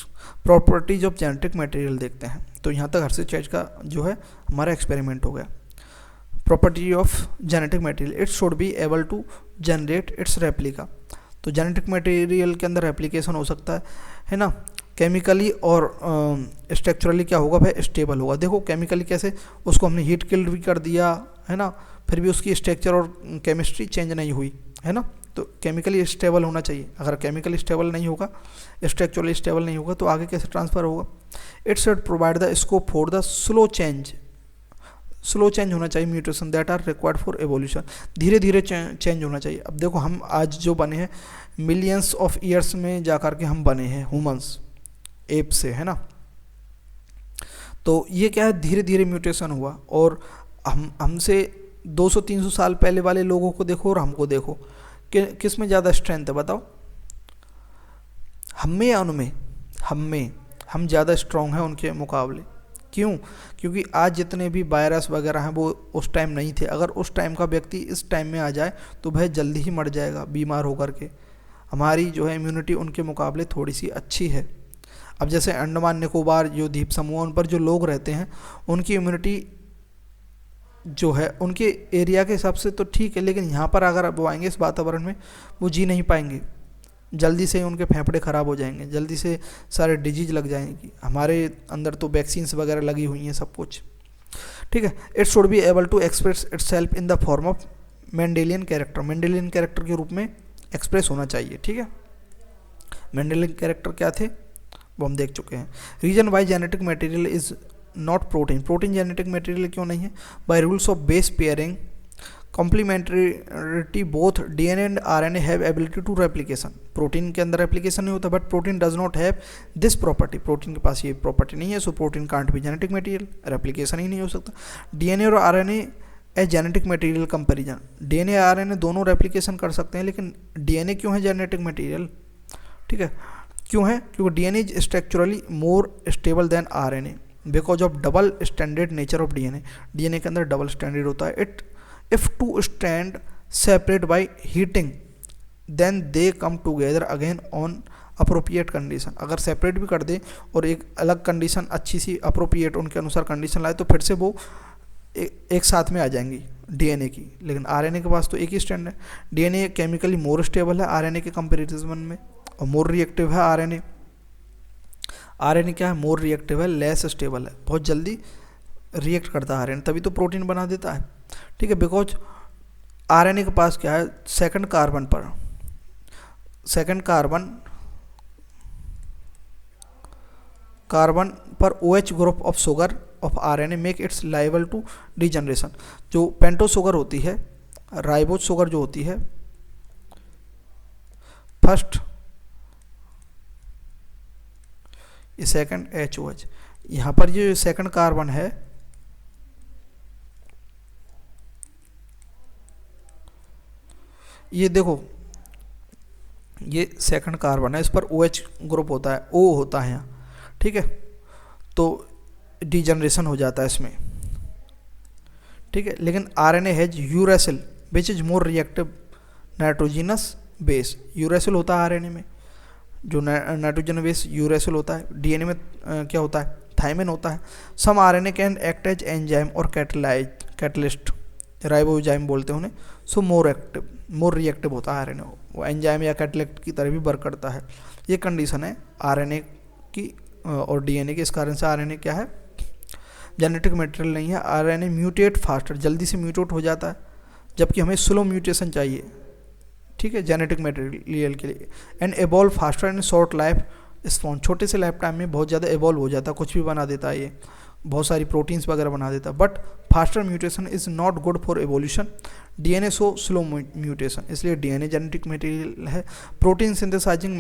Speaker 1: प्रॉपर्टीज ऑफ जेनेटिक मटेरियल देखते हैं। तो यहाँ तक हर्षेचेज का जो है हमारा एक्सपेरिमेंट हो गया। Property of genetic material, it should be able to generate its replica. तो जेनेटिक मटेरियल के अंदर रेप्लिकेशन हो सकता है ना, केमिकली और स्ट्रक्चरली क्या होगा भाई? स्टेबल होगा। देखो केमिकली कैसे, उसको हमने हीट किल्ड भी कर दिया है ना, फिर भी उसकी स्ट्रक्चर और केमिस्ट्री चेंज नहीं हुई, है ना। तो केमिकली स्टेबल होना चाहिए। अगर केमिकली स्टेबल नहीं होगा, स्ट्रक्चरली स्टेबल नहीं होगा, तो आगे कैसे ट्रांसफ़र होगा? It should provide the scope for the slow change. Slow change होना चाहिए mutation that are required for evolution, धीरे धीरे चेंज होना चाहिए। अब देखो हम आज जो बने हैं मिलियंस ऑफ ईयर्स में जा कर के हम बने हैं ह्यूमंस एप से, है ना। तो ये क्या है, धीरे धीरे म्यूटेशन हुआ। और हमसे 200-300 साल पहले वाले लोगों को देखो और हमको देखो, कि किस में ज़्यादा स्ट्रेंथ है बताओ, हम में या उनमें? हम ज़्यादा स्ट्रॉन्ग हैं उनके मुकाबले। क्यों? क्योंकि आज जितने भी वायरस वगैरह हैं वो उस टाइम नहीं थे। अगर उस टाइम का व्यक्ति इस टाइम में आ जाए तो वह जल्दी ही मर जाएगा बीमार होकर के। हमारी जो है इम्यूनिटी उनके मुकाबले थोड़ी सी अच्छी है। अब जैसे अंडमान निकोबार जो द्वीप समूह उन पर जो लोग रहते हैं उनकी इम्यूनिटी जो है उनके एरिया के हिसाब से तो ठीक है, लेकिन यहाँ पर अगर वो आएंगे इस वातावरण में वो जी नहीं पाएंगे, जल्दी से उनके फेफड़े ख़राब हो जाएंगे, जल्दी से सारे डिजीज लग जाएंगी। हमारे अंदर तो वैक्सीन्स वगैरह लगी हुई हैं सब कुछ, ठीक है। It should be able to express itself in the form of Mendelian character, Mendelian character के रूप में एक्सप्रेस होना चाहिए, ठीक है। मेंडेलियन कैरेक्टर क्या थे वो हम देख चुके हैं। Reason why genetic material is not protein, protein genetic material क्यों नहीं है? By rules of base pairing complementarity both DNA and RNA have ability to replication. Protein के अंदर रेप्लिकेशन नहीं होता, but protein does not have this property, protein के पास ये प्रॉपर्टी नहीं है, so protein can't be genetic material, replication ही नहीं हो सकता। डीएनए और RNA a genetic material comparison, DNA RNA दोनों रेप्लिकेशन कर सकते हैं, लेकिन डीएनए क्यों है जेनेटिक मटेरियल, ठीक है। क्यों है? क्योंकि DNA is structurally more stable then RNA because of double standard nature of DNA. DNA के अंदर डबल स्टैंडर्ड होता है। It if two strand separate by heating then they come together again on appropriate condition। अगर सेपरेट भी कर दे और एक अलग कंडीशन अच्छी सी अप्रोप्रिएट उनके अनुसार कंडीशन लाए तो फिर से वो एक साथ में आ जाएंगी डीएनए की। लेकिन आरएनए के पास तो एक ही स्टैंड है। डीएनए केमिकली मोर स्टेबल है आरएनए के कंपेरिजन में, और मोर रिएक्टिव है आरएनए। आरएनए क्या है? मोर रिएक्टिव है, लेस स्टेबल है, बहुत जल्दी रिएक्ट करता है आरएनए, तभी तो प्रोटीन बना देता है, ठीक है। बिकॉज आरएनए के पास क्या है, सेकंड कार्बन पर OH group of sugar of RNA make its labile to degeneration. जो पेंटो शुगर होती है, राइबोज शुगर जो होती है, फर्स्ट ये सेकंड HOH, यहाँ पर ये सेकंड कार्बन है ये देखो, ये सेकंड कार्बन है, इस पर OH ग्रुप होता है, O होता है यहाँ, ठीक है। तो डिजनरेशन हो जाता है इसमें, ठीक है। लेकिन RNA has uracil which is more reactive nitrogenous base. Uracil होता है आरएनए में, जो नाइट्रोजन बेस यूरेसिल होता है। डीएनए में क्या होता है? थाइमिन होता है। Some RNA can act as enzyme और कैटलिस्ट, राइबोजाइम बोलते हैं उन्हें। सो मोर रिएक्टिव होता है आरएनए, वो एंजाइम या कैटलिस्ट की तरह भी वर्क करता है। ये कंडीशन है आरएनए की और डीएनए की। इस कारण से आरएनए क्या है? जेनेटिक मटेरियल नहीं है। आरएनए म्यूटेट फास्टर, जल्दी से म्यूटेट हो जाता है, जबकि हमें स्लो म्यूटेशन चाहिए, ठीक है, जेनेटिक मटेरियल के लिए। And evolve faster and short life spawn, छोटे से लाइफ टाइम में बहुत ज़्यादा एवॉल्व हो जाता है, कुछ भी बना देता है, ये बहुत सारी प्रोटीन्स वगैरह बना देता है। But faster mutation is not good for evolution. DNA so slow mutation, इसलिए डीएनए जेनेटिक मटेरियल है। Protein synthesising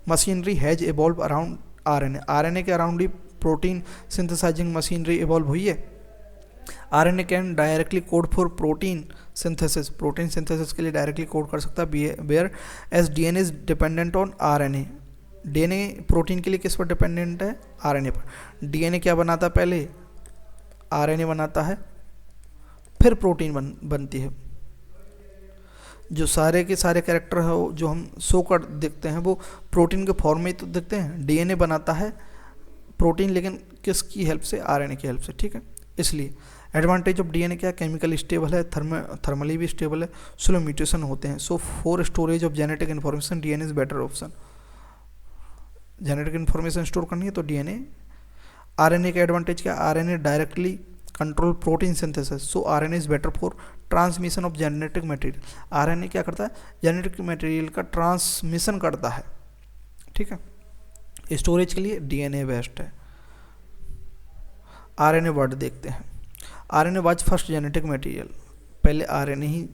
Speaker 1: machinery has evolve around RNA, RNA के अराउंड ही प्रोटीन सिंथेसाइजिंग मशीनरी इवॉल्व हुई है। RNA can directly code for protein synthesis, protein synthesis के लिए डायरेक्टली कोड कर सकता है। Whereas DNA is dependent on RNA, DNA protein के लिए किस पर डिपेंडेंट है? आरएनए पर। डीएनए क्या बनाता है? पहले आरएनए बनाता है, फिर प्रोटीन बनती है। जो सारे के सारे कैरेक्टर है जो हम शो कर देखते हैं वो प्रोटीन के फॉर्म में तो दिखते हैं। डीएनए बनाता है प्रोटीन, लेकिन किसकी हेल्प से? आरएनए की हेल्प से, ठीक है। इसलिए एडवांटेज ऑफ डीएनए क्या? केमिकली स्टेबल है, थर्मली भी स्टेबल है, स्लो म्यूटेशन होते हैं। So for storage of genetic information DNA is better option. Genetic information store करनी है तो डीएनए। आरएनए का एडवांटेज क्या? RNA directly control protein synthesis, so RNA is better for transmission of genetic material. RNA क्या करता है? जेनेटिक मटेरियल का ट्रांसमिशन करता है, ठीक है। स्टोरेज के लिए डीएनए बेस्ट है। आरएनए वर्ड देखते हैं। RNA was first genetic material, पहले आरएनए ही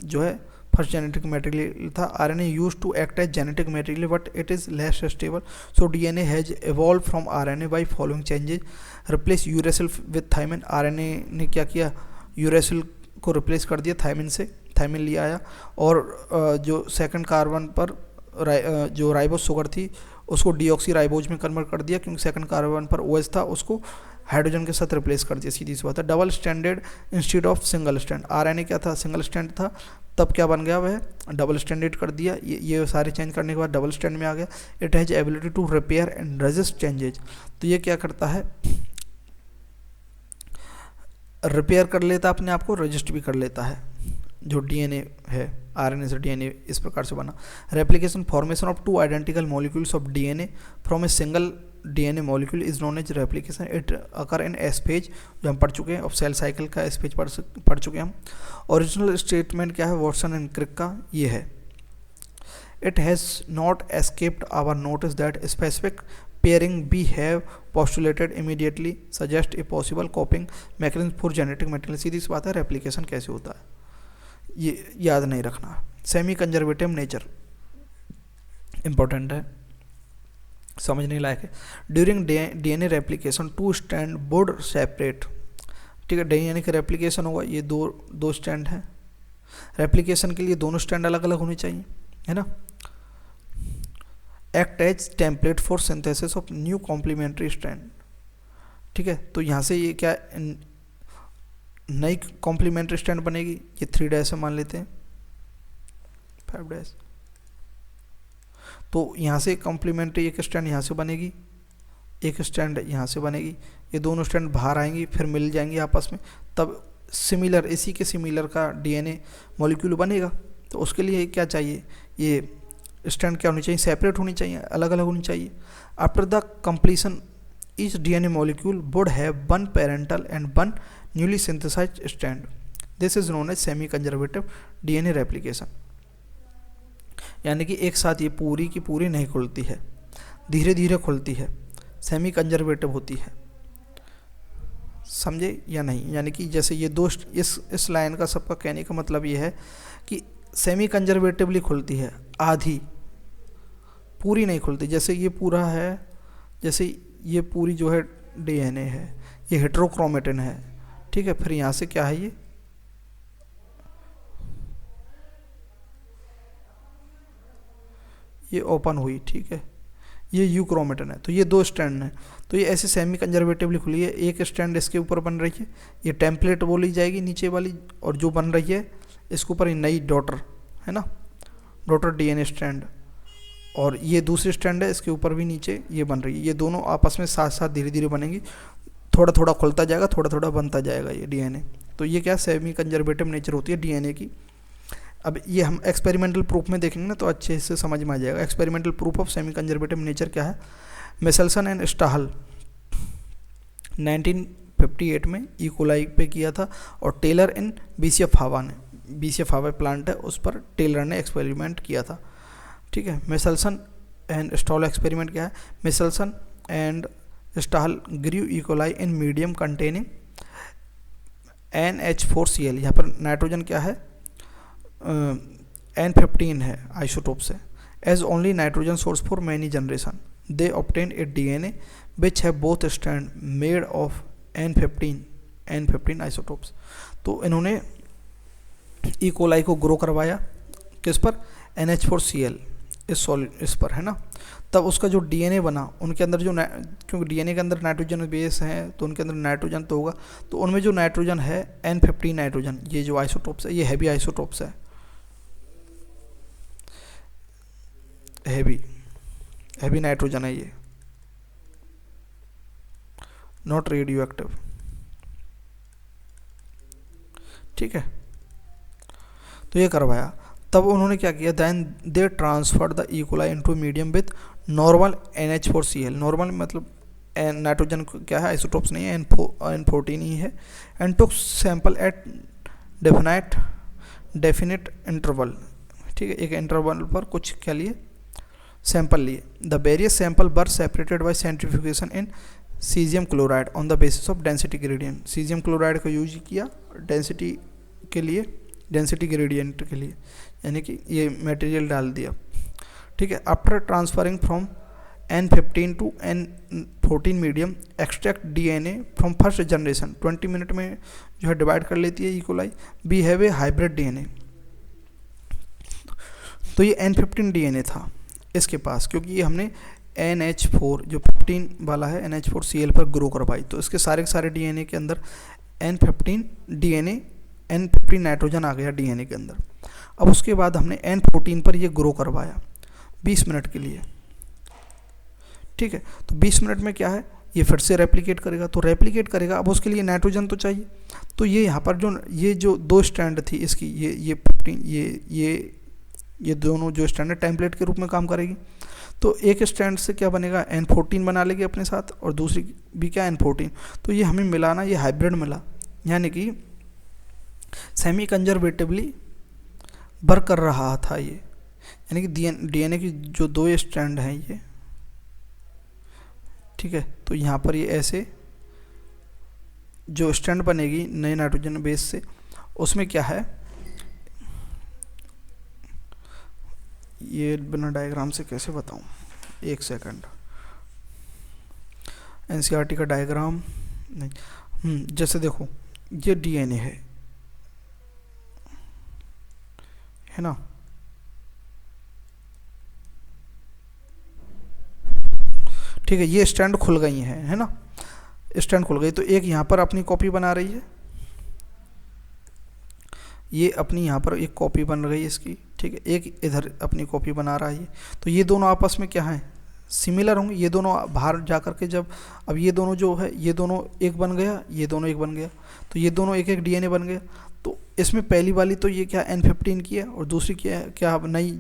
Speaker 1: जो है फर्स्ट जेनेटिक मटेरियल था. RNA used to act as genetic material but it is less stable, so DNA has evolve from RNA by following changes. Replace uracil with thymine. RNA ने क्या किया, यूरेसिल को रिप्लेस कर दिया थायमिन से, थायमिन लिया आया. और जो सेकंड कार्बन पर जो राइबोस शुगर थी उसको डीऑक्सी राइबोज में कन्वर्ट कर दिया, क्योंकि सेकंड कार्बन पर ओएच था, उसको हाइड्रोजन के साथ रिप्लेस कर दिया. सीधी सी बात है. Double standard instead of single stand. RNA क्या था, सिंगल स्टैंड था, तब क्या बन गया, वह डबल स्टैंडर्ड कर दिया. ये सारे चेंज करने के बाद डबल स्टैंड में आ गया. It has ability to repair and resist changes. तो ये क्या करता है, रिपेयर कर लेता अपने आप को, रजिस्ट भी कर लेता है. जो डीएनए है, आरएनए से डीएनए इस प्रकार से बना. Replication, formation of two identical molecules of DNA from a single DNA molecule is known as replication. It occur in S phase, जो हम पढ़ चुके हैं, ऑफ सेल साइकिल का एस फेज पढ़ चुके हैं हम. ओरिजिनल स्टेटमेंट क्या है, वॉटसन एंड क्रिक का, ये है. It has not escaped our notice that specific pairing we have postulated immediately suggest a possible coping mechanism for genetic material. सीधी सी बात है, रेप्लिकेशन कैसे होता है ये याद नहीं रखना. सेमी कंजर्वेटिव नेचर इंपॉर्टेंट है, समझने लायक है. During DNA replication two stand would separate. ठीक है, डीएनए का रेप्लिकेशन होगा, ये दो स्टैंड हैं. रेप्लिकेशन के लिए दोनों स्टैंड अलग अलग होने चाहिए, है ना. Act as template for synthesis of new complementary strand. ठीक है, तो यहाँ से ये क्या नई कॉम्प्लीमेंट्री स्ट्रैंड बनेगी. ये 3' से मान लेते हैं, 5'. तो यहाँ से कॉम्प्लीमेंट्री एक स्ट्रैंड यहाँ से बनेगी, एक स्ट्रैंड यहाँ से बनेगी. ये दोनों स्ट्रैंड बाहर आएंगी, फिर मिल जाएंगी आपस में, तब सिमिलर, इसी के सिमिलर का डीएनए मॉलिक्यूल बनेगा. तो उसके लिए क्या चाहिए, ये स्ट्रैंड क्या होनी चाहिए, सेपरेट होनी चाहिए, अलग अलग होनी चाहिए. After the completion each DNA molecule would have one parental and one newly synthesised strand. This is known as semiconservative DNA replication. यानी कि एक साथ ये पूरी की पूरी नहीं खुलती है, धीरे धीरे खुलती है, सेमी कंजर्वेटिव होती है. समझे या नहीं. यानी कि जैसे ये दो, इस लाइन का सबका कहने का मतलब ये है कि सेमी कंजर्वेटिवली खुलती है, आधी, पूरी नहीं खुलती. जैसे ये पूरा है, जैसे ये पूरी जो है डीएनए है, ये हेट्रोक्रोमेटिन है. ठीक है, फिर यहाँ से क्या है, ये ओपन हुई. ठीक है, ये यूक्रोमेटिन है. तो ये दो स्टैंड हैं, तो ये ऐसे सेमी कंजर्वेटिवली खुली है. एक स्टैंड इसके ऊपर बन रही है, ये टेम्पलेट बोली जाएगी नीचे वाली, और जो बन रही है इसके ऊपर नई डॉटर है ना, डॉटर डीएनए स्ट्रैंड. और ये दूसरी स्ट्रैंड है, इसके ऊपर भी नीचे ये बन रही है. ये दोनों आपस में साथ साथ धीरे धीरे बनेंगी, थोड़ा थोड़ा खुलता जाएगा, थोड़ा थोड़ा बनता जाएगा ये डीएनए. तो ये क्या सेमी कंजर्वेटिव नेचर होती है डीएनए की. अब ये हम एक्सपेरिमेंटल प्रूफ में देखेंगे ना, तो अच्छे से समझ में आ जाएगा. Experimental proof of semi conservative nature क्या है. मिसेल्सन एंड स्टाहल 1958 में ई कोलाई पे किया था, और टेलर इन बीसीएफ हावा ने, बीसीएफ हावा प्लांट है उस पर टेलर ने एक्सपेरिमेंट किया था. ठीक है, मिसेल्सन एंड स्टॉल एक्सपेरिमेंट क्या है. Meselson and Stahl grew E coli in medium containing NH4Cl. यहाँ पर नाइट्रोजन क्या है, N15 है, आइसोटोप से. As only nitrogen source for many generation they obtain a DNA which है both strand made of N15 isotopes. तो इन्होंने ई कोलाई को ग्रो करवाया किस पर, NH4Cl इस पर, है ना. तब उसका जो डीएनए बना, उनके अंदर जो क्योंकि डीएनए के अंदर नाइट्रोजन बेस है, तो उनके अंदर नाइट्रोजन तो होगा. तो उनमें जो नाइट्रोजन है N15 नाइट्रोजन, ये जो आइसोटोप्स है, ये हैवी आइसोटोप्स है, हैवी नाइट्रोजन है ये, नॉट रेडियो एक्टिव. ठीक है, तो ये करवाया. तब उन्होंने क्या किया, then they transfer the E coli into medium with normal NH4Cl. Normal मतलब नाइट्रोजन क्या है, आइसोटोप्स नहीं है, N14 ही है. And took sample at definite interval. ठीक है, एक इंटरवल पर कुछ क्या लिए, सैंपल लिए. The various sample were separated by centrifugation in caesium chloride on the basis of density gradient. Caesium chloride का यूज किया डेंसिटी के लिए, डेंसिटी ग्रेडियंट के लिए, यानी कि ये मटेरियल डाल दिया, ठीक है। After transferring from N15 to N14 medium, extract DNA from first generation. 20 minute में जो है डिवाइड कर लेती है E coli. We have a hybrid DNA। तो ये N15 DNA था इसके पास, क्योंकि ये हमने NH4 जो 15 वाला है NH4Cl पर ग्रो करवाई, तो इसके सारे के सारे DNA के अंदर N15 DNA, N15 नाइट्रोजन आ गया DNA के अंदर। अब उसके बाद हमने N14 पर ये ग्रो करवाया 20 मिनट के लिए, ठीक है। तो 20 मिनट में क्या है, ये फिर से रेप्लिकेट करेगा, तो रेप्लिकेट करेगा, अब उसके लिए नाइट्रोजन तो चाहिए। तो ये यहाँ पर जो दो स्टैंड थी इसकी, ये 15, ये दोनों जो स्टैंड है टेम्पलेट के रूप में काम करेगी। तो एक स्टैंड से क्या बनेगा, N14 बना लेगी अपने साथ, और दूसरी भी क्या N14। तो ये हमें मिला ना, ये हाइब्रिड मिला, यानी कि सेमी कंजर्वेटिवली वर्क कर रहा था ये, यानी कि DNA की जो दो स्टैंड हैं ये, ठीक है। तो यहाँ पर ये ऐसे जो स्टैंड बनेगी नए नाइट्रोजन बेस से, उसमें क्या है, ये बिना डायग्राम से कैसे बताऊँ, एक सेकंड, NCERT का डायग्राम नहीं, जैसे देखो ये DNA है ना, ठीक है। ये स्टैंड खुल गई है ना, स्टैंड खुल गई, तो एक यहाँ पर अपनी कॉपी बना रही है, ये अपनी यहाँ पर एक कॉपी बन रही है इसकी, ठीक है। एक इधर अपनी कॉपी बना रहा है, तो ये दोनों आपस में क्या है, सिमिलर होंगे। ये दोनों बाहर जा कर के जब, अब ये दोनों जो है, ये दोनों एक बन गया, ये दोनों एक बन गया, तो ये दोनों एक एक DNA बन गया। तो इसमें पहली वाली तो ये क्या N15 की है, और दूसरी क्या नई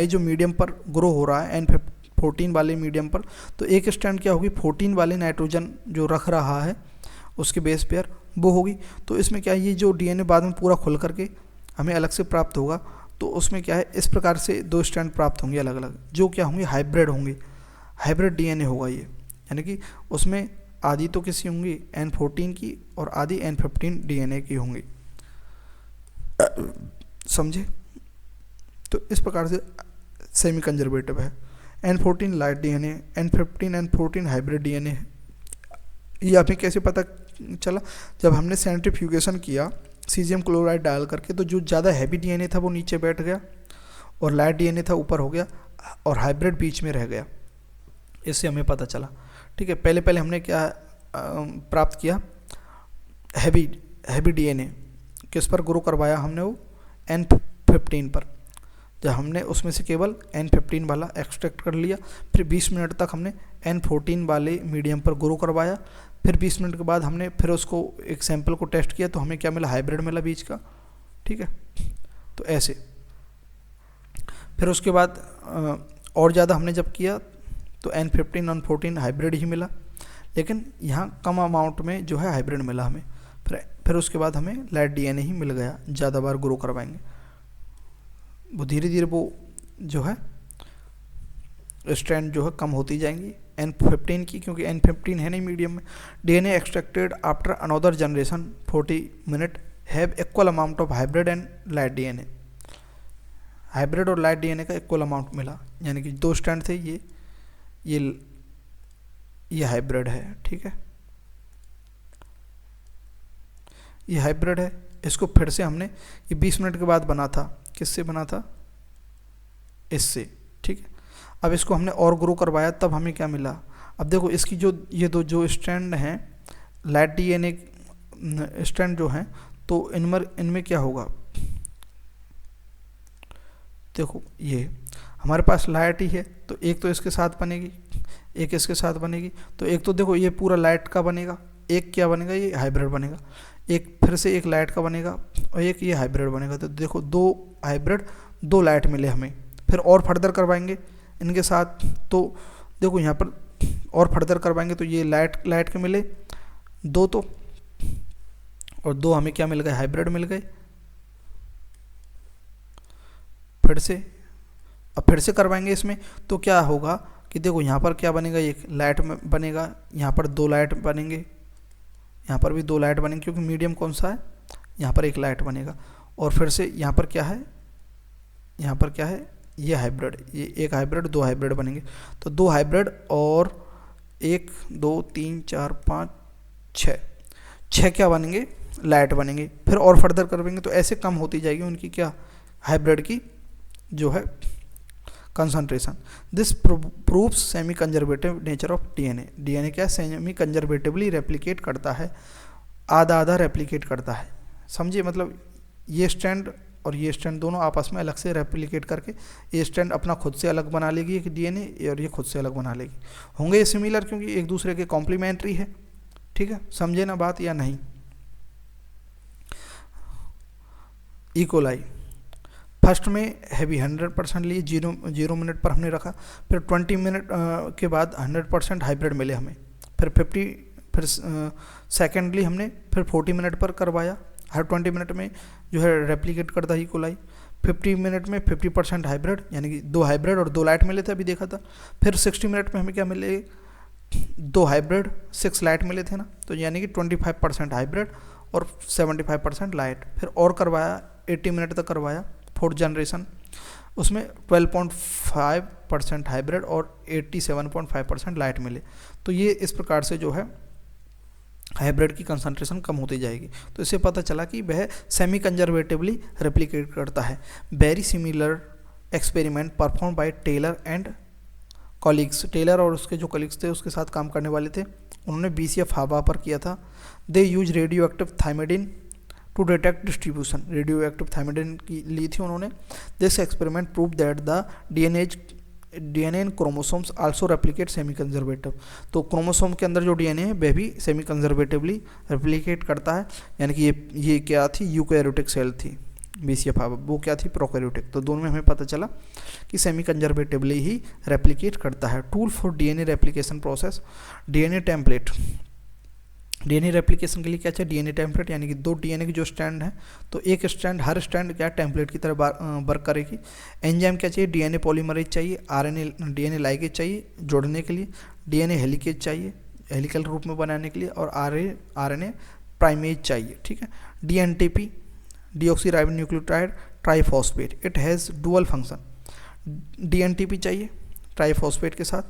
Speaker 1: जो मीडियम पर ग्रो हो रहा है N14 वाले मीडियम पर, तो एक स्टैंड क्या होगी, 14 वाले नाइट्रोजन जो रख रहा है उसके बेस पेयर वो होगी। तो इसमें क्या है, ये जो DNA बाद में पूरा खुल करके हमें अलग से प्राप्त होगा, तो उसमें क्या है, इस प्रकार से दो स्टैंड प्राप्त होंगे अलग अलग, जो क्या होंगे, हाइब्रिड होंगे, हाइब्रिड DNA होगा ये, यानी कि उसमें आधी तो किसी होंगी N14 की और आधी N15 DNA की होंगी, समझे। तो इस प्रकार से सेमी कंजर्वेटिव है। N14 light DNA, N15 N14 hybrid DNA है। ये हमें कैसे पता चला, जब हमने सेंट्रीफ्यूगेशन किया सीजियम क्लोराइड डाल करके, तो जो ज़्यादा हैवी DNA था वो नीचे बैठ गया और लाइट DNA था ऊपर हो गया, और हाइब्रिड बीच में रह गया। इससे हमें पता चला, ठीक है। पहले हमने क्या प्राप्त किया, हैवी DNA किस पर ग्रो करवाया हमने, वो N15 पर, जब हमने उसमें से केवल N15 वाला एक्सट्रैक्ट कर लिया। फिर 20 मिनट तक हमने N14 वाले मीडियम पर ग्रो करवाया। फिर 20 मिनट के बाद हमने फिर उसको एक सैंपल को टेस्ट किया, तो हमें क्या मिला, हाइब्रिड मिला बीच का, ठीक है। तो ऐसे फिर उसके बाद और ज़्यादा हमने जब किया तो N15 N14 हाइब्रिड ही मिला, लेकिन यहाँ कम अमाउंट में जो है हाइब्रिड मिला हमें। फिर उसके बाद हमें लाइट DNA ही मिल गया। ज़्यादा बार ग्रो करवाएंगे वो धीरे धीरे वो जो है स्ट्रैंड जो है कम होती जाएंगी N15 की, क्योंकि N15 है नहीं मीडियम में। DNA extracted after another generation 40 minute have equal amount of hybrid and light DNA। Hybrid और लाइट DNA का इक्वल अमाउंट मिला, यानी कि दो स्टैंड थे, ये हाइब्रिड है, ठीक है। ये हाइब्रिड है। इसको फिर से हमने ये 20 मिनट के बाद बना था, किससे बना था, इससे, ठीक है। अब इसको हमने और ग्रो करवाया, तब हमें क्या मिला, अब देखो इसकी ये दो जो स्टैंड हैं लाइट DNA स्टैंड जो हैं, तो इनमें क्या होगा, देखो ये हमारे पास लाइट ही है, तो एक तो इसके साथ बनेगी, एक इसके साथ बनेगी, तो एक तो देखो ये पूरा लाइट का बनेगा, एक क्या बनेगा, ये हाइब्रिड बनेगा, एक फिर से एक लाइट का बनेगा और एक ये हाइब्रिड बनेगा। तो देखो दो हाइब्रिड दो लाइट मिले हमें। फिर और फर्दर करवाएंगे इनके साथ, तो देखो यहाँ पर और फर्दर करवाएंगे तो ये लाइट के मिले दो, तो और दो हमें क्या मिल गए, हाइब्रिड मिल गए। फिर से अब फिर से करवाएंगे इसमें, तो क्या होगा कि देखो यहाँ पर क्या बनेगा, एक लाइट में बनेगा, यहाँ पर 2 लाइट बनेंगे, यहाँ पर भी 2 लाइट बनेंगे क्योंकि मीडियम कौन सा है, यहाँ पर एक लाइट बनेगा। और फिर से यहाँ पर क्या है, यहाँ पर क्या है, ये हाइब्रिड, ये एक हाइब्रिड 2 हाइब्रिड बनेंगे। तो 2 हाइब्रिड और 1 2 3 4 5 6 क्या बनेंगे, लाइट बनेंगे। फिर और फर्दर करेंगे तो ऐसे कम होती जाएगी उनकी क्या, हाइब्रिड की जो है concentration. This proves semi conservative nature of DNA. DNA क्या सेमी कंजर्वेटिवली रेप्लिकेट करता है, आधा आधा रेप्लिकेट करता है, समझिए। मतलब ये स्ट्रैंड और ये स्ट्रैंड दोनों आपस में अलग से रेप्लिकेट करके ये स्ट्रैंड अपना खुद से अलग बना लेगी एक डीएनए, और ये खुद से अलग बना लेगी। होंगे ये सिमिलर क्योंकि एक दूसरे के कॉम्प्लीमेंट्री है, ठीक है, समझे ना बात या नहीं। इकोलाई फर्स्ट में हैवी 100% लिए, 0 मिनट पर हमने रखा, फिर 20 मिनट के बाद 100% हाइब्रिड मिले हमें, फिर सेकेंडली हमने फिर 40 मिनट पर करवाया, हर 20 मिनट में जो है रेप्लिकेट करता ही कोलाई। 50 मिनट में 50% हाइब्रिड, यानी कि 2 हाइब्रिड और 2 लाइट मिले थे, अभी देखा था। फिर 60 मिनट में हमें क्या मिले, 2 हाइब्रिड 6 लाइट मिले थे ना, तो यानी कि 25% हाइब्रिड और 75% लाइट। फिर और करवाया, 80 मिनट तक करवाया, 4th जनरेशन, उसमें 12.5% हाइब्रिड और 87.5% लाइट मिले। तो ये इस प्रकार से जो है हाइब्रिड की कंसंट्रेशन कम होती जाएगी। तो इससे पता चला कि वह सेमी कंजर्वेटिवली रेप्लिकेट करता है। Very similar experiment perform by Taylor and colleagues. Taylor और उसके जो कॉलीग्स थे, उसके साथ काम करने वाले थे, उन्होंने BCF हवा पर किया था। They use radio active thymidine to detect distribution. Radio active thymidine की ली थी उन्होंने। This experiment prove that the DNA in chromosomes also replicate semi conservative. तो क्रोमोसोम के अंदर जो डीएनए है वह भी सेमी कंजर्वेटिवली रेप्लिकेट करता है, यानी कि ये क्या थी, यूकैरियोटिक सेल थी BCF हवा, वो क्या थी, प्रोकैरियोटिक। तो दोनों में हमें पता चला कि सेमी कंजर्वेटिवली ही रेप्लिकेट करता है। Tool for DNA replication process, DNA template. DNA replication के लिए क्या चाहिए, डीएनए टेम्पलेट, यानी कि 2 डीएनए की जो स्ट्रैंड है, तो एक स्ट्रैंड, हर स्ट्रैंड क्या टेम्पलेट की तरह वर्क करेगी। एंजाइम क्या चाहिए, डीएनए पॉलीमरेज चाहिए, डीएनए लाइगेज चाहिए जोड़ने के लिए, डीएनए हेलिकेज चाहिए हेलिकल रूप में बनाने के लिए, और आरएनए प्राइमेज चाहिए, ठीक है। DNTP, deoxyribonucleotide triphosphate, it has dual function. DNTP चाहिए ट्राइफॉस्फेट के साथ,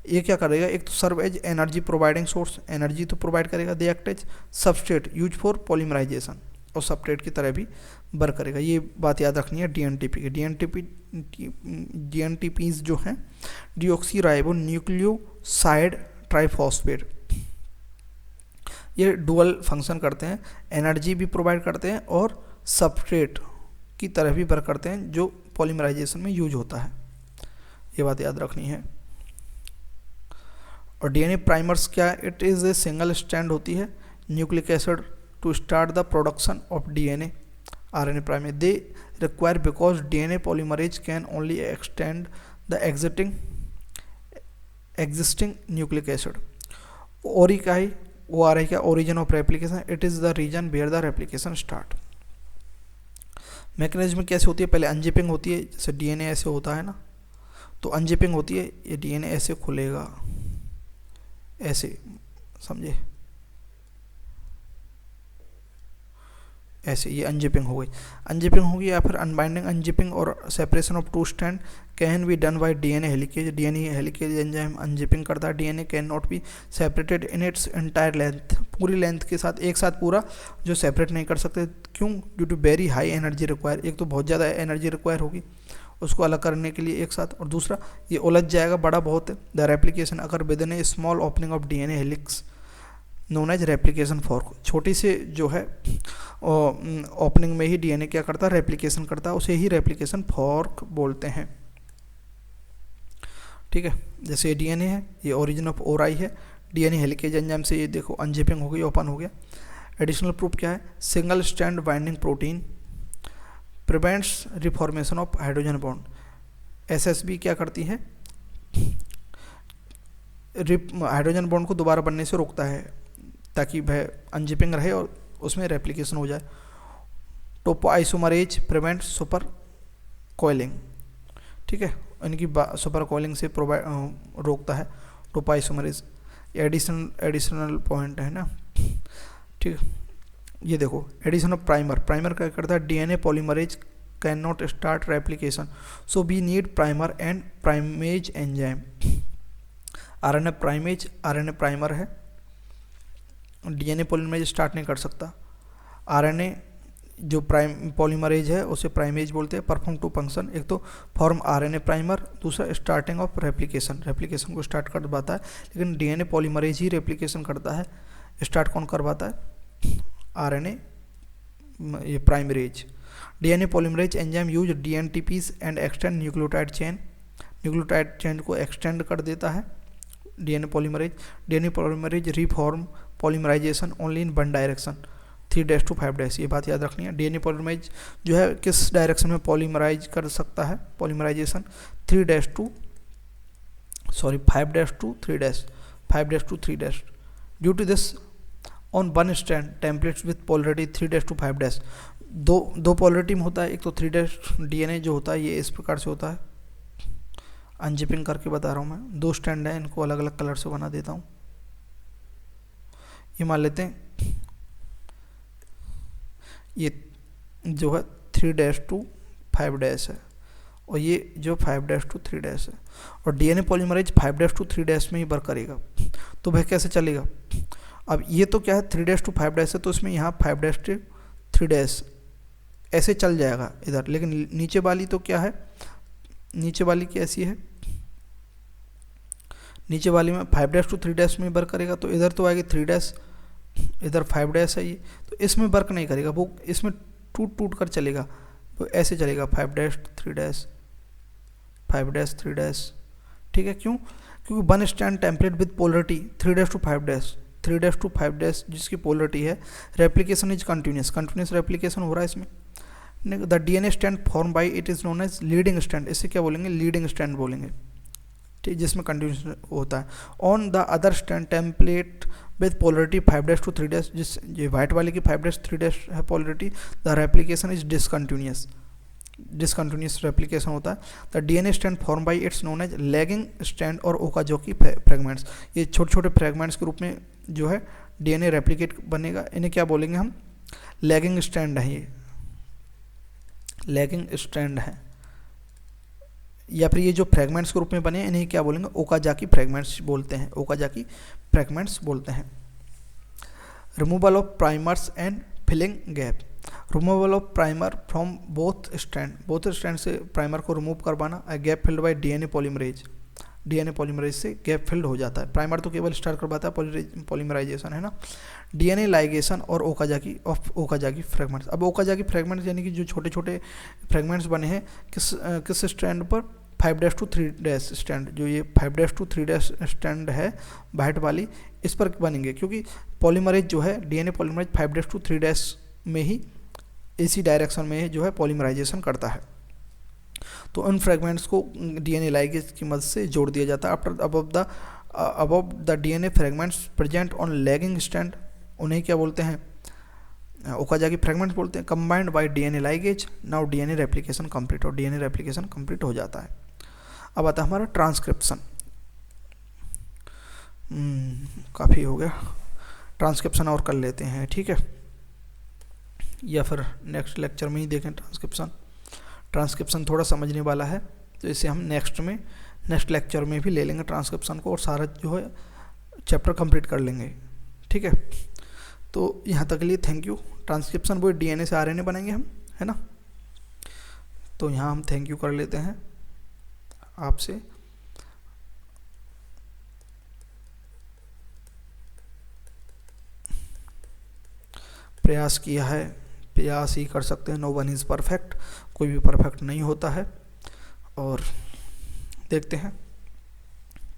Speaker 1: ये क्या करेगा, एक तो serve as energy providing source, energy तो प्रोवाइड करेगा। They act as substrate use for polymerization, और सबस्ट्रेट की तरह भी वर्क करेगा। ये बात याद रखनी है डीएनटीपी की। डीएनटीपीज जो हैं, डीऑक्सीराइबोन्यूक्लियोसाइड ट्राइफॉस्फेट, ये डुअल फंक्शन करते हैं, एनर्जी भी प्रोवाइड करते हैं और सबस्ट्रेट की तरह भी वर्क करते हैं, जो पॉलीमराइजेशन में यूज होता है। ये बात याद रखनी है। और डीएनए प्राइमर्स क्या है, it is a single strand होती है nucleic acid to start the production of DNA RNA primer. They require because DNA polymerase can only extend the existing nucleic acid. Ori का ही वो आ रहा है क्या, origin of replication, it is the region where the replication start. Mechanism कैसे होती है, पहले अनजिपिंग होती है, जैसे डीएनए ऐसे होता है ना, तो अनजिपिंग होती है, ये डीएनए ऐसे खुलेगा, ऐसे, समझे, ऐसे, ये अनजिपिंग हो गई। अनजिपिंग होगी, या फिर अनबाइंडिंग, अनजिपिंग और separation of 2 strand can be done by DNA helicase. DNA helicase enzyme unzipping करता है। DNA can not be separated in its entire length, पूरी लेंथ के साथ एक साथ पूरा जो सेपरेट नहीं कर सकते। क्यों, due to very high energy require, एक तो बहुत ज़्यादा एनर्जी रिक्वायर होगी उसको अलग करने के लिए एक साथ, और दूसरा ये उलझ जाएगा, बड़ा बहुत है। द रेप्लिकेशन अगर within a small opening of DNA helix known as replication fork, छोटी से जो है ओपनिंग में ही डीएनए क्या करता है, रेप्लिकेशन करता है, उसे ही रेप्लिकेशन फॉर्क बोलते हैं, ठीक है। जैसे ये डीएनए है, ये ओरिजिन ऑफ ओराई है, डीएनए हेलिकेज एंजाइम से ये देखो अनजिपिंग हो गई, ओपन हो गया। एडिशनल प्रूफ क्या है, single strand binding protein prevents reformation of hydrogen bond. SSB क्या करती है, हाइड्रोजन बॉन्ड को दोबारा बनने से रोकता है, ताकि वह अनजिपिंग रहे और उसमें रेप्लिकेशन हो जाए। टोपोआइसोमरेज प्रिवेंट सुपर कोयलिंग, ठीक है। यानी कि सुपर कॉलिंग से प्रोवाइड रोकता है टोपाइसोमरेज। एडिशनल पॉइंट है ना, ठीक है। ये देखो एडिशन ऑफ प्राइमर क्या करता है, DNA polymerase can not start replication, so we need primer and primase enzyme. RNA primer है, डीएनए पॉलीमरेज स्टार्ट नहीं कर सकता। आरएनए जो पॉलीमरेज है उसे प्राइमेज बोलते हैं। परफॉर्म टू फंक्शन, एक तो फॉर्म आरएनए प्राइमर, दूसरा स्टार्टिंग ऑफ रेप्लिकेशन को स्टार्ट कर पाता है, लेकिन डीएनए पॉलीमरेज ही रेप्लिकेशन करता है। स्टार्ट कौन करवाता है, आरएनए ये primase. DNA polymerase enzyme use dNTPs and extend nucleotide chain को एक्सटेंड कर देता है DNA polymerase reform polymerization only in one direction 3' to 5', ये बात याद रखनी है। डीएनए पॉलीमराइज जो है किस डायरेक्शन में पॉलीमराइज कर सकता है, polymerisation 5' to 3', due to this on one strand templates with polarity 3' to 5'। दो पोलरिटी में होता है, एक तो 3' डीएनए जो होता है ये इस प्रकार से होता है, अनजिपिंग करके बता रहा हूँ मैं। 2 स्टैंड है, इनको अलग अलग कलर से बना देता हूँ। ये मान लेते हैं ये जो है 3' to 5' है, और ये जो 5' to 3' है, और डीएनए पॉलीमरेज 5' to 3' में ही वर्क करेगा। तो वह कैसे चलेगा, अब ये तो क्या है 3' to 5' है, तो इसमें यहाँ 5' to 3' ऐसे चल जाएगा इधर, लेकिन नीचे वाली तो क्या है, नीचे वाली कैसी है, नीचे वाली में 5' to 3' में वर्क करेगा, तो इधर तो आएगी 3', इधर 5' है ये, तो इसमें वर्क नहीं करेगा, वो इसमें टूट कर चलेगा, तो ऐसे चलेगा 5' 3', ठीक है। क्यों, क्योंकि one stand template with polarity 3' to 5', जिसकी पोलरिटी है, रेप्लिकेशन इज कंटिन्यूस रेप्लिकेशन हो रहा है इसमें। The DNA strand form by it is known as leading strand, इसे क्या बोलेंगे, लीडिंग स्टैंड बोलेंगे, ठीक, जिसमें कंटिन्यूस होता है। On the other stand template with polarity 5' to 3', जिस ये वाइट वाले की 5' 3' है polarity, the replication is discontinuous replication होता है। The DNA strand form by it's known as lagging strand और ओकाज़की फ्रेगमेंट्स, ये छोटे छोटे फ्रेगमेंट्स के रूप में जो है डीएनए रेप्लिकेट बनेगा, इन्हें क्या बोलेंगे हम, लैगिंग स्टैंड है, ये लैगिंग स्टैंड है, या फिर ये जो फ्रेगमेंट्स के रूप में बने इन्हें क्या बोलेंगे, ओकाज़की फ्रेगमेंट्स बोलते हैं। Removal of primers and filling gap, removal of primer from both strand से प्राइमर को रिमूव करवाना। Gap filled by DNA polymerase से गैप फिल्ड हो जाता है। प्राइमर तो केवल स्टार्ट करवाता है पॉलीमराइजेशन, है ना। डीएनए लाइगेशन और ओकाज़की फ्रेगमेंट्स, अब ओकाज़की फ्रेगमेंट्स यानी कि जो छोटे छोटे फ्रेगमेंट्स बने हैं किस स्टैंड पर, 5' to 3' स्टैंड, जो ये 5' to 3' स्टैंड है वाइट वाली, इस पर बनेंगे, क्योंकि पॉलीमरेज जो है डीएनए पॉलीमरेज 5' to 3' में ही इसी डायरेक्शन में जो है पॉलीमराइजेशन करता है। तो उन फ्रेगमेंट्स को डीएनए लाइगेज की मदद से जोड़ दिया जाता है। After above the DNA fragments present on lagging stand, उन्हें क्या बोलते हैं, ओकाज़की फ्रेगमेंट्स बोलते हैं। Combined bye DNA ligase, now DNA replication complete, और डीएनए रेप्लिकेशन कंप्लीट हो जाता है। अब आता है हमारा ट्रांसक्रिप्शन। काफ़ी हो गया, ट्रांसक्रिप्शन और कर लेते हैं, ठीक है, या फिर नेक्स्ट लेक्चर में ही देखें ट्रांसक्रिप्शन थोड़ा समझने वाला है, तो इसे हम नेक्स्ट लेक्चर में भी ले लेंगे ट्रांसक्रिप्शन को, और सारा जो है चैप्टर कंप्लीट कर लेंगे, ठीक है। तो यहाँ तक के लिए थैंक यू। ट्रांसक्रिप्शन वो डीएनए से आरएनए बनाएंगे हम, है ना। तो यहाँ हम थैंक यू कर लेते हैं आपसे। प्रयास किया है, प्रयास ही कर सकते हैं, नो वन इज़ परफेक्ट, कोई भी परफेक्ट नहीं होता है, और देखते हैं।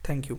Speaker 1: Thank you.